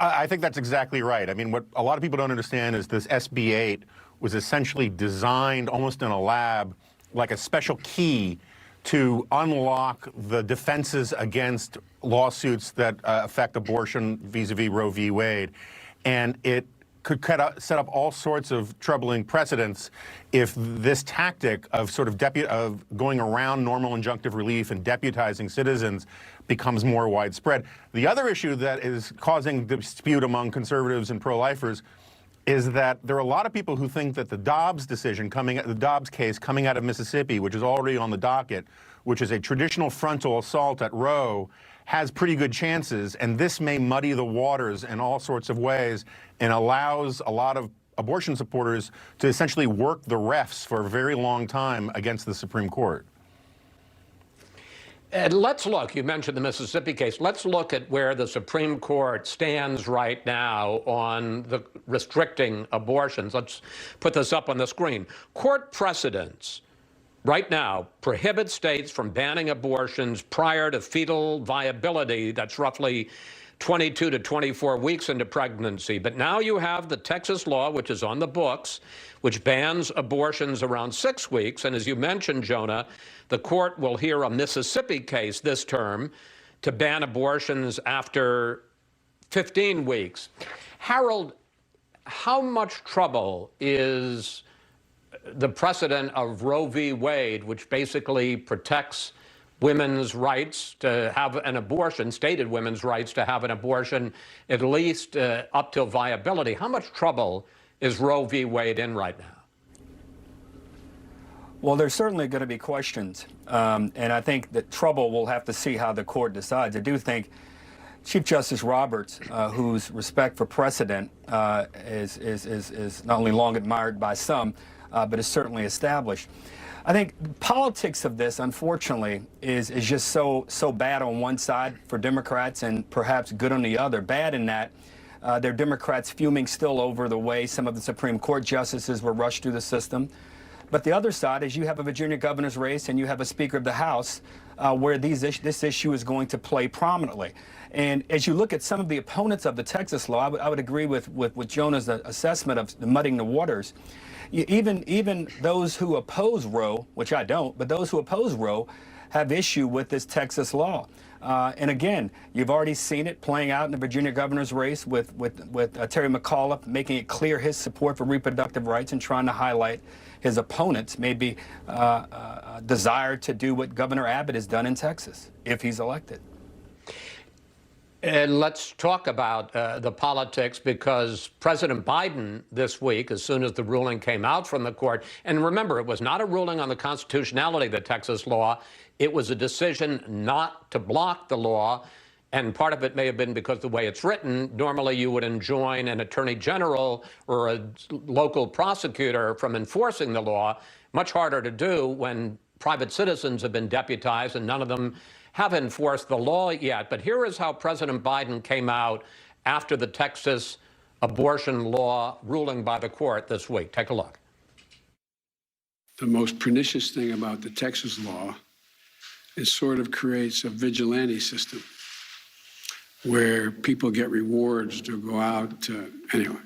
I think that's exactly right. I mean, what a lot of people don't understand is this SB 8 was essentially designed almost in a lab, like a special key to unlock the defenses against lawsuits that affect abortion vis-a-vis Roe v. Wade. And it could set up all sorts of troubling precedents if this tactic of sort of going around normal injunctive relief and deputizing citizens becomes more widespread. The other issue that is causing dispute among conservatives and pro-lifers is that there are a lot of people who think that the Dobbs decision the Dobbs case coming out of Mississippi, which is already on the docket, which is a traditional frontal assault at Roe, has pretty good chances, and this may muddy the waters in all sorts of ways and allows a lot of abortion supporters to essentially work the refs for a very long time against the Supreme Court. And let's look, you mentioned the Mississippi case, let's look at where the Supreme Court stands right now on the restricting abortions. Let's put this up on the screen. Court precedents right now prohibit states from banning abortions prior to fetal viability. That's roughly 22 to 24 weeks into pregnancy. But now you have the Texas law, which is on the books, which bans abortions around 6 weeks. And as you mentioned, Jonah, the court will hear a Mississippi case this term to ban abortions after 15 weeks. Harold, how much trouble is the precedent of Roe v. Wade, which basically protects women's rights to have an abortion, stated women's rights to have an abortion, at least up till viability. How much trouble is Roe v. Wade in right now? Well, there's certainly going to be questions, and I think that trouble, we'll have to see how the court decides. I do think Chief Justice Roberts, whose respect for precedent is not only long admired by some, but is certainly established. I think the politics of this, unfortunately, is just so bad on one side for Democrats and perhaps good on the other. Bad in that there are Democrats fuming still over the way some of the Supreme Court justices were rushed through the system. But the other side is you have a Virginia governor's race and you have a Speaker of the House where this issue is going to play prominently. And as you look at some of the opponents of the Texas law, I would agree with Jonah's assessment of mudding the waters. Even those who oppose Roe, which I don't, but those who oppose Roe have issue with this Texas law. And again, you've already seen it playing out in the Virginia governor's race with Terry McAuliffe making it clear his support for reproductive rights and trying to highlight his opponents maybe desire to do what Governor Abbott has done in Texas if he's elected. And let's talk about the politics, because President Biden this week, as soon as the ruling came out from the court, and remember, it was not a ruling on the constitutionality of the Texas law. It was a decision not to block the law. And part of it may have been because the way it's written, normally you would enjoin an attorney general or a local prosecutor from enforcing the law. Much harder to do when private citizens have been deputized and none of them have enforced the law yet. But here is how President Biden came out after the Texas abortion law ruling by the court this week. Take a look. The most pernicious thing about the Texas law is sort of creates a vigilante system where people get rewards to go out to, anyway.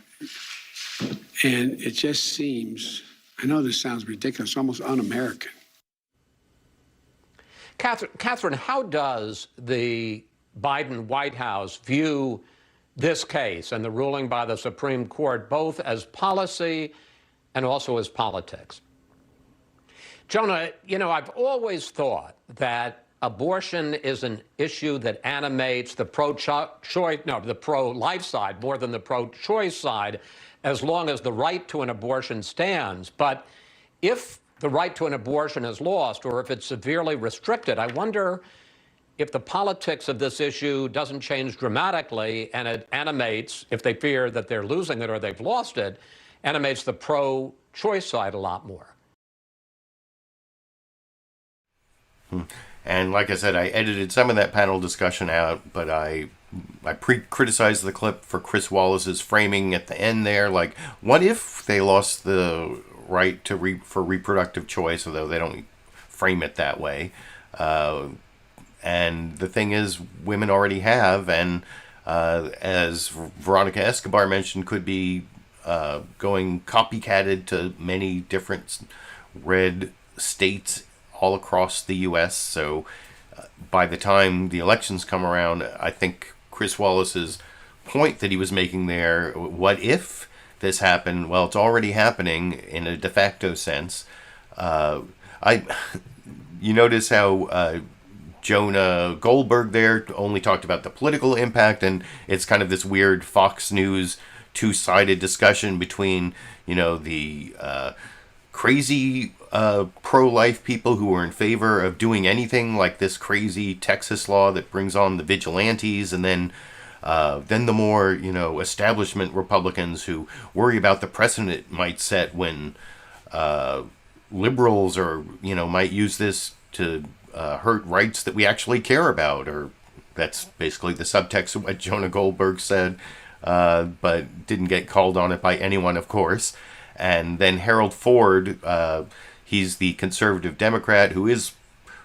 And it just seems, I know this sounds ridiculous, almost un-American. Catherine, how does the Biden White House view this case and the ruling by the Supreme Court, both as policy and also as politics? Jonah, you know, I've always thought that abortion is an issue that animates the the pro-life side more than the pro-choice side, as long as the right to an abortion stands. But if the right to an abortion is lost, or if it's severely restricted, I wonder if the politics of this issue doesn't change dramatically and it animates, if they fear that they're losing it or they've lost it, animates the pro-choice side a lot more. And like I said, I edited some of that panel discussion out, but I criticized the clip for Chris Wallace's framing at the end there. Like, what if they lost the right to for reproductive choice, although they don't frame it that way? And the thing is, women already have, and as Veronica Escobar mentioned, could be going copycatted to many different red states all across the U.S. So by the time the elections come around, I think Chris Wallace's point that he was making there, what if this happened? Well, it's already happening in a de facto sense. You notice how Jonah Goldberg there only talked about the political impact, and it's kind of this weird Fox News two-sided discussion between, you know, the crazy pro-life people who are in favor of doing anything like this crazy Texas law that brings on the vigilantes, and then the more, you know, establishment Republicans who worry about the precedent it might set when liberals or, you know, might use this to hurt rights that we actually care about, or that's basically the subtext of what Jonah Goldberg said, but didn't get called on it by anyone, of course. And then Harold Ford, he's the conservative Democrat who is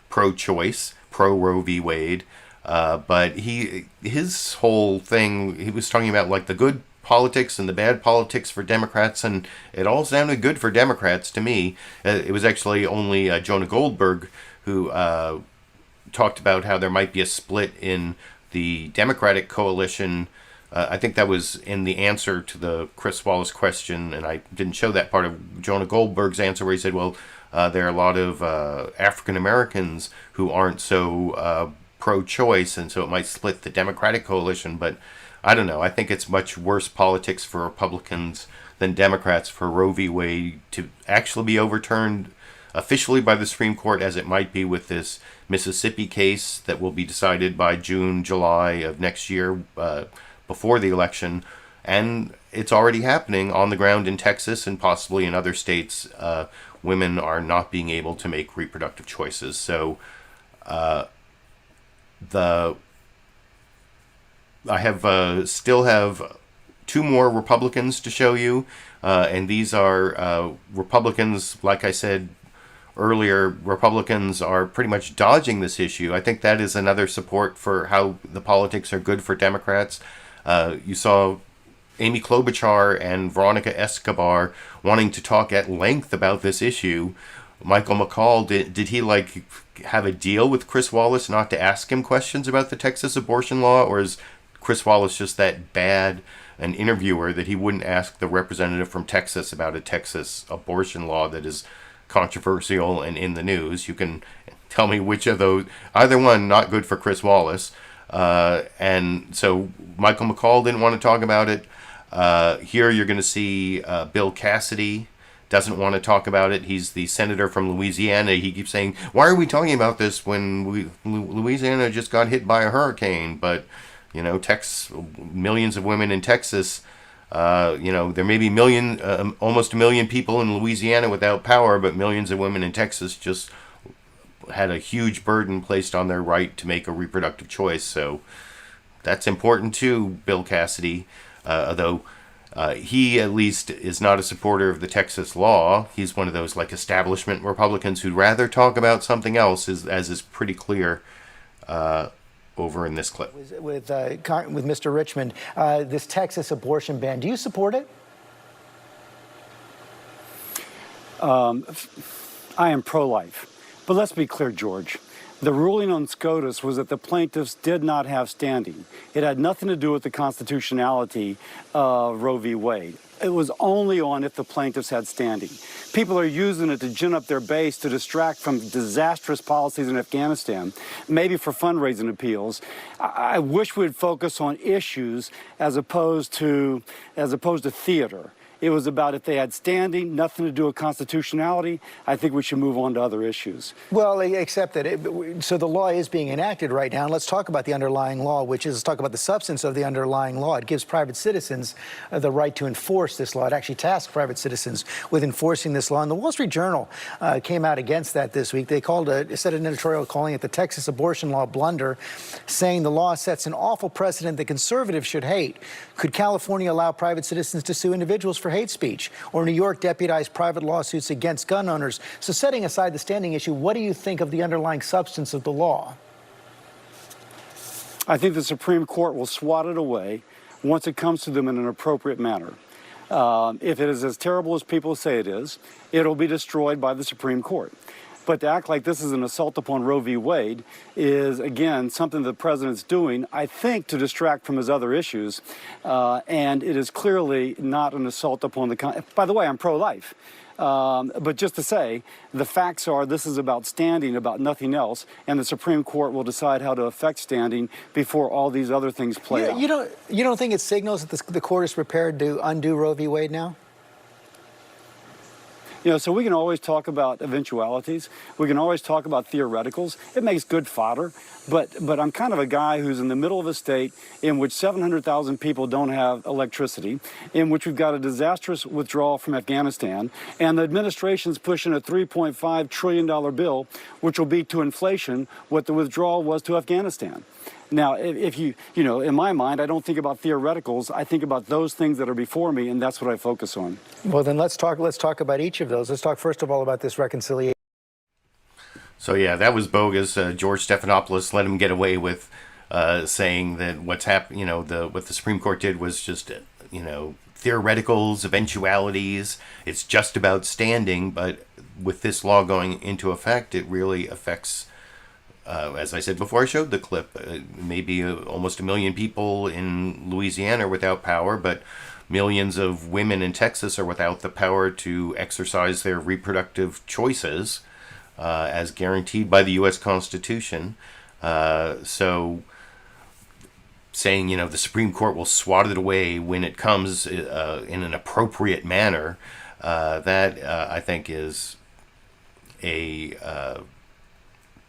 pro-choice, pro-Roe v. Wade, but his whole thing, he was talking about like the good politics and the bad politics for Democrats, and it all sounded good for Democrats to me. It was actually only Jonah Goldberg who talked about how there might be a split in the Democratic coalition I think that was in the answer to the Chris Wallace question, and I didn't show that part of Jonah Goldberg's answer where he said, well, there are a lot of African Americans who aren't so pro-choice, and so it might split the Democratic coalition. But I don't know. I think it's much worse politics for Republicans than Democrats for Roe v. Wade to actually be overturned officially by the Supreme Court, as it might be with this Mississippi case that will be decided by June, July of next year, before the election. And it's already happening on the ground in Texas and possibly in other states. Women are not being able to make reproductive choices. So I still have two more Republicans to show you, and these are Republicans, like I said earlier, Republicans are pretty much dodging this issue. I think that is another support for how the politics are good for Democrats. You saw Amy Klobuchar and Veronica Escobar wanting to talk at length about this issue. Michael McCall, did he have a deal with Chris Wallace not to ask him questions about the Texas abortion law, or is Chris Wallace just that bad an interviewer that he wouldn't ask the representative from Texas about a Texas abortion law that is controversial and in the news? You can tell me which of those, either one, not good for Chris Wallace. And so Michael McCall didn't want to talk about it. Here you're going to see Bill Cassidy doesn't want to talk about it. He's the senator from Louisiana. He keeps saying, why are we talking about this when Louisiana just got hit by a hurricane? But, millions of women in Texas, there may be almost a million people in Louisiana without power, but millions of women in Texas just had a huge burden placed on their right to make a reproductive choice. So that's important too, Bill Cassidy, although he at least is not a supporter of the Texas law. He's one of those establishment Republicans who'd rather talk about something else, as is pretty clear over in this clip. With Mr. Richmond, this Texas abortion ban, do you support it? I am pro-life. But let's be clear, George. The ruling on SCOTUS was that the plaintiffs did not have standing. It had nothing to do with the constitutionality of Roe v. Wade. It was only on if the plaintiffs had standing. People are using it to gin up their base to distract from disastrous policies in Afghanistan, maybe for fundraising appeals. I wish we'd focus on issues as opposed to theater. It was about if they had standing, nothing to do with constitutionality. I think we should move on to other issues. Well, except that so the law is being enacted right now. And let's talk about the underlying law, let's talk about the substance of the underlying law. It gives private citizens the right to enforce this law. It actually tasks private citizens with enforcing this law. And the Wall Street Journal came out against that this week. They said an editorial calling it the Texas abortion law blunder, saying the law sets an awful precedent that conservatives should hate. Could California allow private citizens to sue individuals for hate speech, or New York deputize private lawsuits against gun owners? So setting aside the standing issue, what do you think of the underlying substance of the law? I think the Supreme Court will swat it away once it comes to them in an appropriate manner. If it is as terrible as people say it is, it'll be destroyed by the Supreme Court. But to act like this is an assault upon Roe v. Wade is, again, something the president's doing, I think, to distract from his other issues. And it is clearly not an assault upon the... By the way, I'm pro-life. But just to say, the facts are this is about standing, about nothing else, and the Supreme Court will decide how to affect standing before all these other things play out. You don't think it signals that the court is prepared to undo Roe v. Wade now? So we can always talk about eventualities. We can always talk about theoreticals. It makes good fodder. But I'm kind of a guy who's in the middle of a state in which 700,000 people don't have electricity, in which we've got a disastrous withdrawal from Afghanistan, and the administration's pushing a $3.5 trillion bill, which will be to inflation what the withdrawal was to Afghanistan. Now, if in my mind, I don't think about theoreticals. I think about those things that are before me, and that's what I focus on. Well, then let's talk about each of those. Let's talk first of all about this reconciliation. So yeah, that was bogus. George Stephanopoulos let him get away with saying that what's happened. What the Supreme Court did was just theoreticals, eventualities. It's just about standing, but with this law going into effect, it really affects as I said before I showed the clip, maybe almost 1 million people in Louisiana are without power, but millions of women in Texas are without the power to exercise their reproductive choices as guaranteed by the U.S. Constitution. So saying, the Supreme Court will swat it away when it comes in an appropriate manner, that I think is a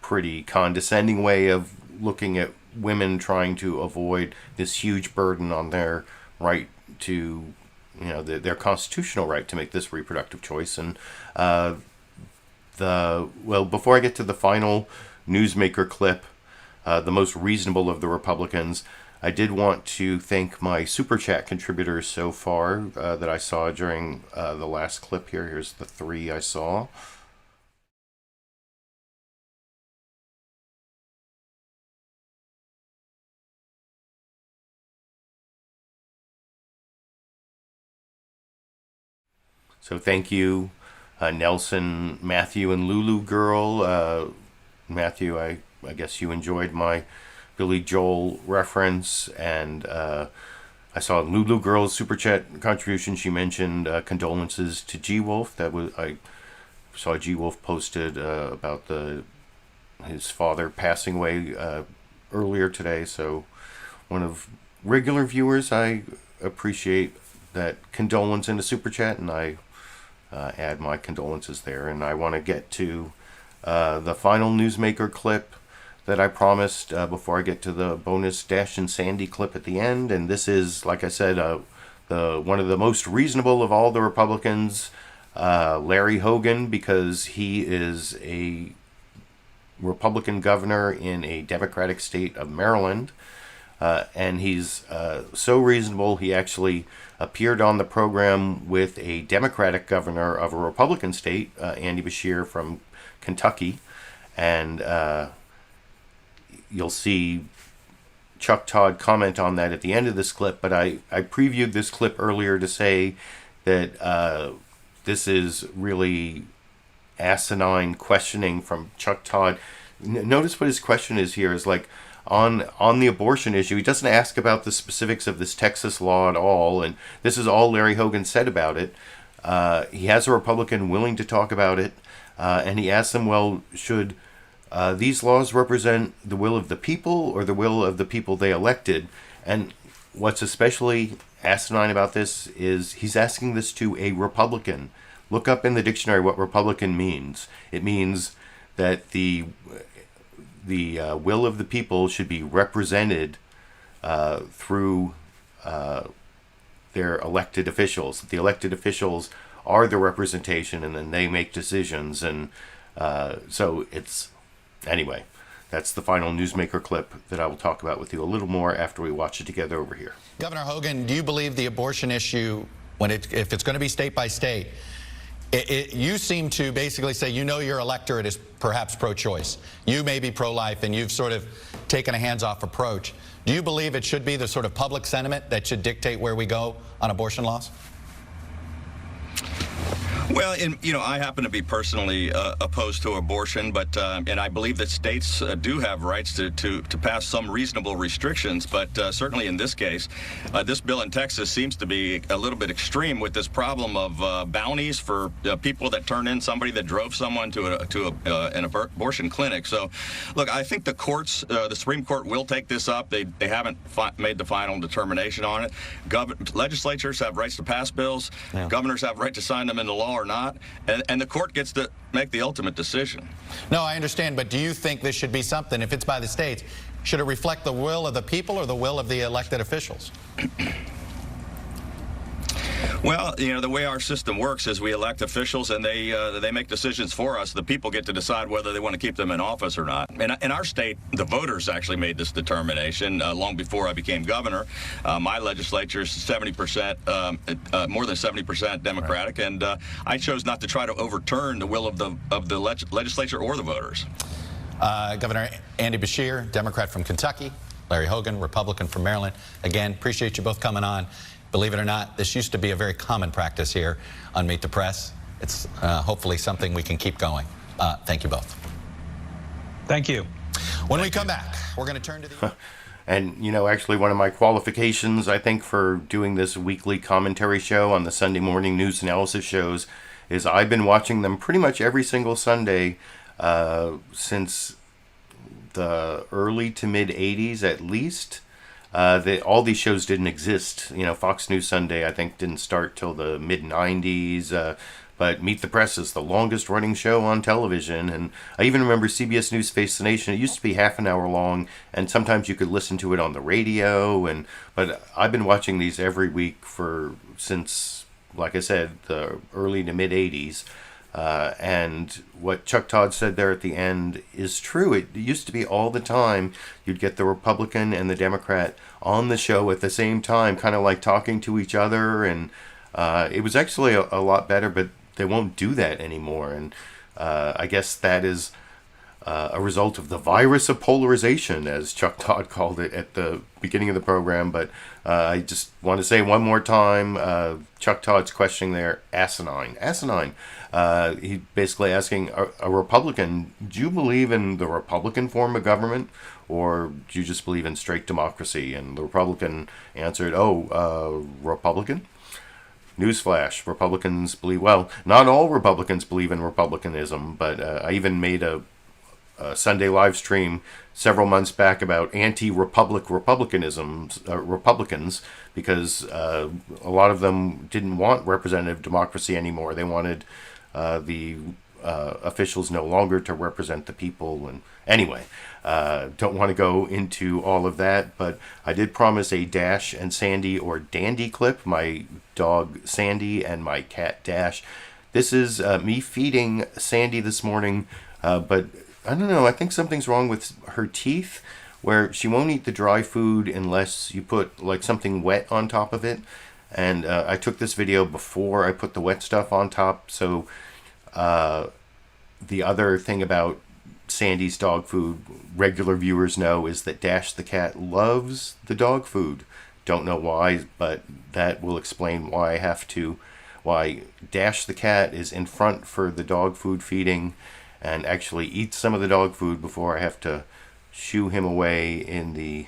pretty condescending way of looking at women trying to avoid this huge burden on their right to, their constitutional right to make this reproductive choice. And before I get to the final newsmaker clip, the most reasonable of the Republicans, I did want to thank my Super Chat contributors so far that I saw during the last clip here. Here's the 3 I saw. So thank you, Nelson, Matthew, and Lulu Girl. Matthew, I guess you enjoyed my Billy Joel reference, and I saw Lulu Girl's Super Chat contribution. She mentioned condolences to G Wolf. I saw G Wolf posted about his father passing away earlier today. So one of regular viewers, I appreciate that condolence in the Super Chat, and I add my condolences there. And I want to get to the final newsmaker clip that I promised before I get to the bonus Dash and Sandy clip at the end. And this is, like I said, one of the most reasonable of all the Republicans, Larry Hogan, because he is a Republican governor in a Democratic state of Maryland. And he's so reasonable, he actually appeared on the program with a Democratic governor of a Republican state, Andy Beshear from Kentucky. And you'll see Chuck Todd comment on that at the end of this clip. But I previewed this clip earlier to say that this is really asinine questioning from Chuck Todd. Notice what his question is here is like, on the abortion issue, he doesn't ask about the specifics of this Texas law at all, and this is all Larry Hogan said about it. He has a Republican willing to talk about it, and he asks them, well, should these laws represent the will of the people or the will of the people they elected? And what's especially asinine about this is he's asking this to a Republican. Look up in the dictionary what Republican means. It means that the will of the people should be represented through their elected officials. The elected officials are the representation, and then they make decisions. And so it's, anyway, that's the final newsmaker clip that I will talk about with you a little more after we watch it together over here. Governor Hogan, do you believe the abortion issue, if it's going to be state by state, you seem to basically say, your electorate is perhaps pro-choice. You may be pro-life, and you've sort of taken a hands-off approach. Do you believe it should be the sort of public sentiment that should dictate where we go on abortion laws? Well, I happen to be personally opposed to abortion, but and I believe that states do have rights to pass some reasonable restrictions. But certainly in this case, this bill in Texas seems to be a little bit extreme with this problem of bounties for people that turn in somebody that drove someone to an abortion clinic. So, look, I think the courts, the Supreme Court, will take this up. They haven't made the final determination on it. Legislatures have rights to pass bills. Yeah. Governors have right to sign them into law or not, and the court gets to make the ultimate decision. No, I understand, but do you think this should be something, if it's by the states, should it reflect the will of the people or the will of the elected officials? Well, the way our system works is we elect officials, and they make decisions for us. The people get to decide whether they want to keep them in office or not. And in our state, the voters actually made this determination long before I became governor. My legislature is 70%, more than 70% Democratic, right. And I chose not to try to overturn the will of the legislature or the voters. Governor Andy Beshear, Democrat from Kentucky. Larry Hogan, Republican from Maryland. Again, appreciate you both coming on. Believe it or not, this used to be a very common practice here on Meet the Press. It's hopefully something we can keep going. Thank you both. Thank you. When we come back, we're going to turn to the... And, you know, actually one of my qualifications, I think, for doing this weekly commentary show on the Sunday morning news analysis shows is I've been watching them pretty much every single Sunday since the early to mid 80s at least. All these shows didn't exist. You know, Fox News Sunday, I think, didn't start till the mid 90s. But Meet the Press is the longest running show on television. And I even remember CBS News Face the Nation. It used to be half an hour long, and sometimes you could listen to it on the radio. But I've been watching these every week since, like I said, the early to mid 80s. And what Chuck Todd said there at the end is true. It used to be all the time you'd get the Republican and the Democrat on the show at the same time, kind of like talking to each other. And it was actually a lot better, but they won't do that anymore. And I guess that is a result of the virus of polarization, as Chuck Todd called it at the beginning of the program. But I just want to say one more time, Chuck Todd's questioning there, asinine. He basically asking a Republican, do you believe in the Republican form of government, or do you just believe in straight democracy? And the Republican answered, Republican? Newsflash, Republicans believe, well, not all Republicans believe in republicanism, but I even made a Sunday live stream several months back about Republicans, because a lot of them didn't want representative democracy anymore. They wanted the officials no longer to represent the people. And anyway, don't want to go into all of that, but I did promise a Dash and Sandy or Dandy clip, my dog Sandy and my cat Dash. This is me feeding Sandy this morning, but I don't know, I think something's wrong with her teeth, where she won't eat the dry food unless you put like something wet on top of it. And I took this video before I put the wet stuff on top. So the other thing about Sandy's dog food, regular viewers know, is that Dash the cat loves the dog food. Don't know why, but that will explain why why Dash the cat is in front for the dog food feeding and actually eats some of the dog food before I have to shoo him away in the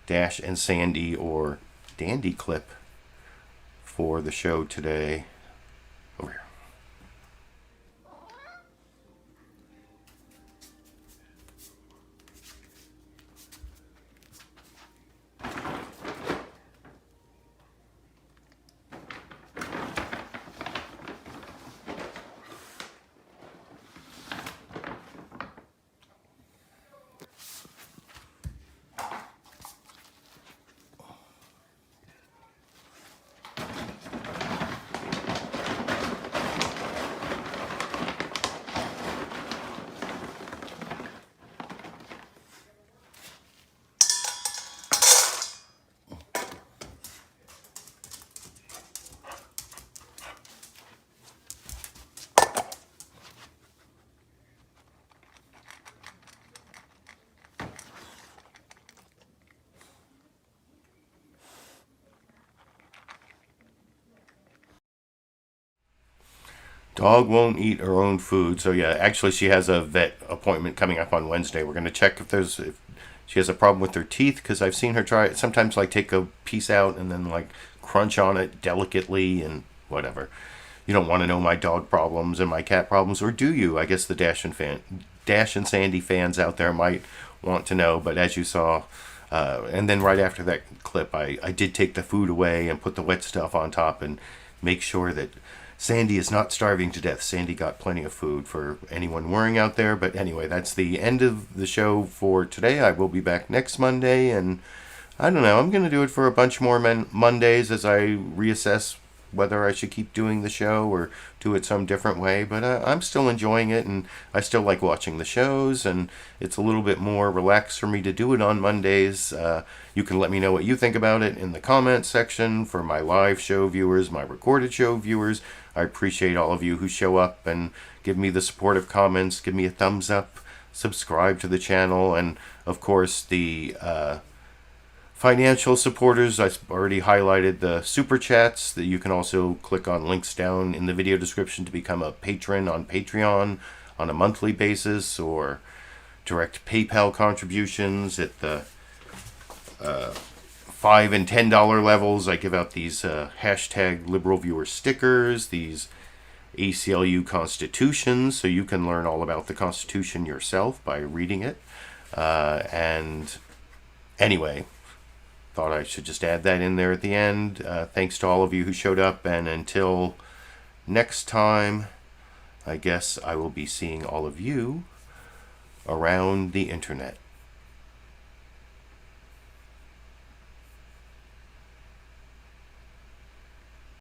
Dash and Sandy or Dandy clip for the show today. Over here. Dog won't eat her own food. So yeah, actually she has a vet appointment coming up on Wednesday. We're going to check if she has a problem with her teeth, because I've seen her try it sometimes, like take a piece out and then like crunch on it delicately and whatever. You don't want to know my dog problems and my cat problems, or do you? I guess the Dash and Sandy fans out there might want to know, but as you saw, and then right after that clip, I did take the food away and put the wet stuff on top and make sure that Sandy is not starving to death. Sandy got plenty of food, for anyone worrying out there. But anyway, that's the end of the show for today. I will be back next Monday, and I don't know, I'm going to do it for a bunch more Mondays as I reassess whether I should keep doing the show or do it some different way. But I'm still enjoying it, and I still like watching the shows, and it's a little bit more relaxed for me to do it on Mondays. You can let me know what you think about it in the comments section for my live show viewers, my recorded show viewers. I appreciate all of you who show up and give me the supportive comments, give me a thumbs up, subscribe to the channel, and of course the financial supporters. I've already highlighted the super chats that you can also click on links down in the video description to become a patron on Patreon on a monthly basis, or direct PayPal contributions at the $5 and $10 levels. I give out these hashtag LiberalViewer stickers, these ACLU Constitutions, so you can learn all about the Constitution yourself by reading it. And anyway, thought I should just add that in there at the end. Thanks to all of you who showed up, and until next time, I guess I will be seeing all of you around the internet.